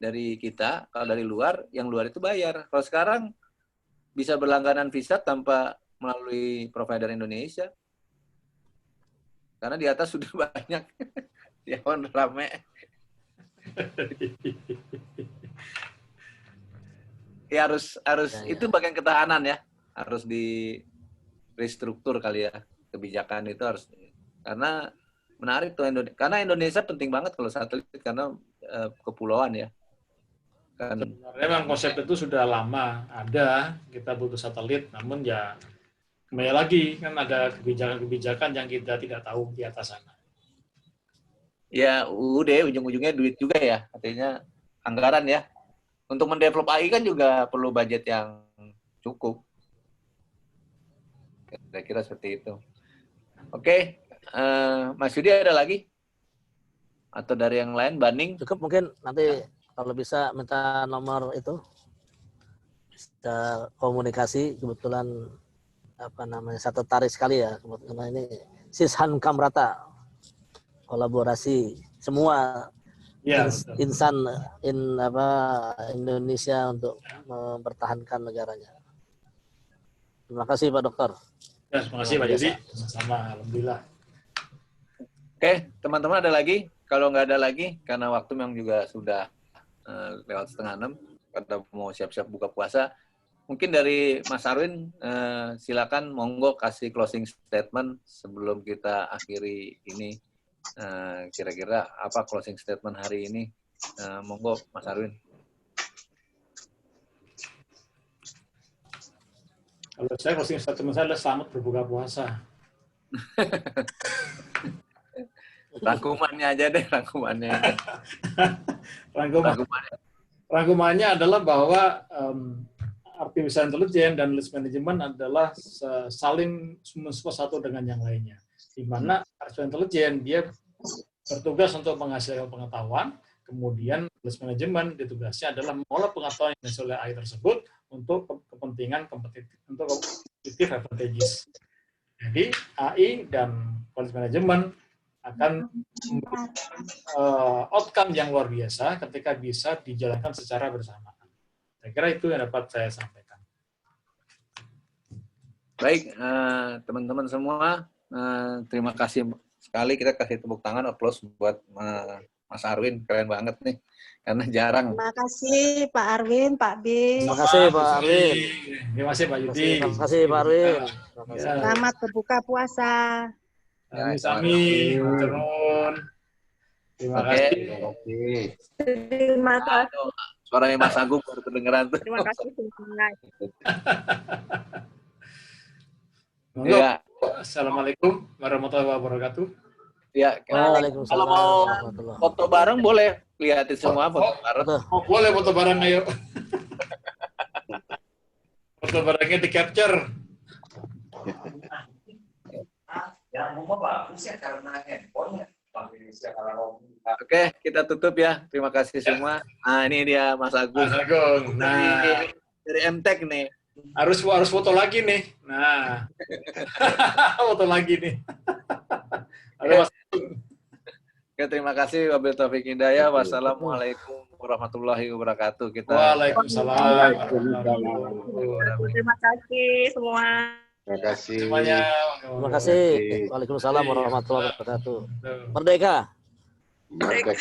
dari kita, kalau dari luar, yang luar itu bayar. Kalau sekarang bisa berlangganan VSAT tanpa melalui provider Indonesia. Karena di atas sudah banyak. Telepon rame. Ya harus itu bagian ketahanan ya. Harus di restruktur kali ya. Kebijakan itu harus. Karena menarik tuh karena Indonesia penting banget kalau satelit karena kepulauan ya. Sebenarnya memang konsep itu sudah lama ada, kita butuh satelit, namun ya kembali lagi kan ada kebijakan-kebijakan yang kita tidak tahu di atas sana. Ya udah ujung-ujungnya duit juga ya, artinya anggaran ya. Untuk mendevelop AI kan juga perlu budget yang cukup. Kira-kira seperti itu. Oke, Mas Yudi ada lagi? Atau dari yang lain, banding? Cukup mungkin nanti kalau bisa minta nomor itu, bisa komunikasi, kebetulan saya tertarik sekali ya, kebetulan ini Sishan Kamrata, kolaborasi semua insan Indonesia untuk mempertahankan negaranya. Terima kasih Pak Dokter. Ya, terima kasih Pak Yudi. Sama, alhamdulillah. Oke, teman-teman ada lagi? Kalau nggak ada lagi, karena waktu memang juga sudah lewat 5:30, pada mau siap-siap buka puasa. Mungkin dari Mas Arwin, silakan monggo kasih closing statement sebelum kita akhiri ini Kira-kira apa closing statement hari ini? Monggo Mas Arwin. Kalau saya closing statement saya adalah selamat berbuka puasa. Rangkumannya aja deh, rangkumannya. Rangkumannya adalah bahwa artificial intelligence dan risk management adalah saling mensupport satu dengan yang lainnya. Di mana artificial intelligence dia bertugas untuk menghasilkan pengetahuan, kemudian risk management ditugasnya adalah mengolah pengetahuan yang dihasilkan oleh AI tersebut untuk kepentingan kompetitif, untuk competitive advantages. Jadi AI dan risk management akan memberikan outcome yang luar biasa ketika bisa dijalankan secara bersamaan. Saya kira itu yang dapat saya sampaikan. Baik, teman-teman semua, terima kasih sekali. Kita kasih tepuk tangan, applause buat Mas Arwin, keren banget nih, karena jarang. Terima kasih Pak Arwin, Pak Bin. Terima kasih Pak Arwin. Terima kasih Pak Yudi. Terima kasih Pak Arwin. Selamat berbuka puasa. Sami, turun. Terima kasih. Terima kasih. Suaranya Mas Agung baru kedengeran tuh. Terima kasih semuanya. Ya. Assalamualaikum warahmatullahi wabarakatuh. Ya, Waalaikumsalam kalau mau warahmatullahi foto bareng boleh, lihatin semua foto bareng. Oh, boleh foto bareng, ayo. Foto barengnya di capture. Ya, mau bagus ya karena handphone ya. Oke, kita tutup ya. Terima kasih semua. Nah, ini dia Mas Agung. Mas Agung. Nah, dari MTech nih. Harus foto lagi nih. Nah. Foto lagi nih. Halo Mas Agung. Oke, terima kasih. Wabillahi taufiq hidayah. Wassalamualaikum warahmatullahi wabarakatuh. Waalaikumsalam. Terima kasih semua. Terima kasih. Semuanya. Terima kasih. Waalaikumsalam warahmatullahi wabarakatuh. Merdeka. Merdeka.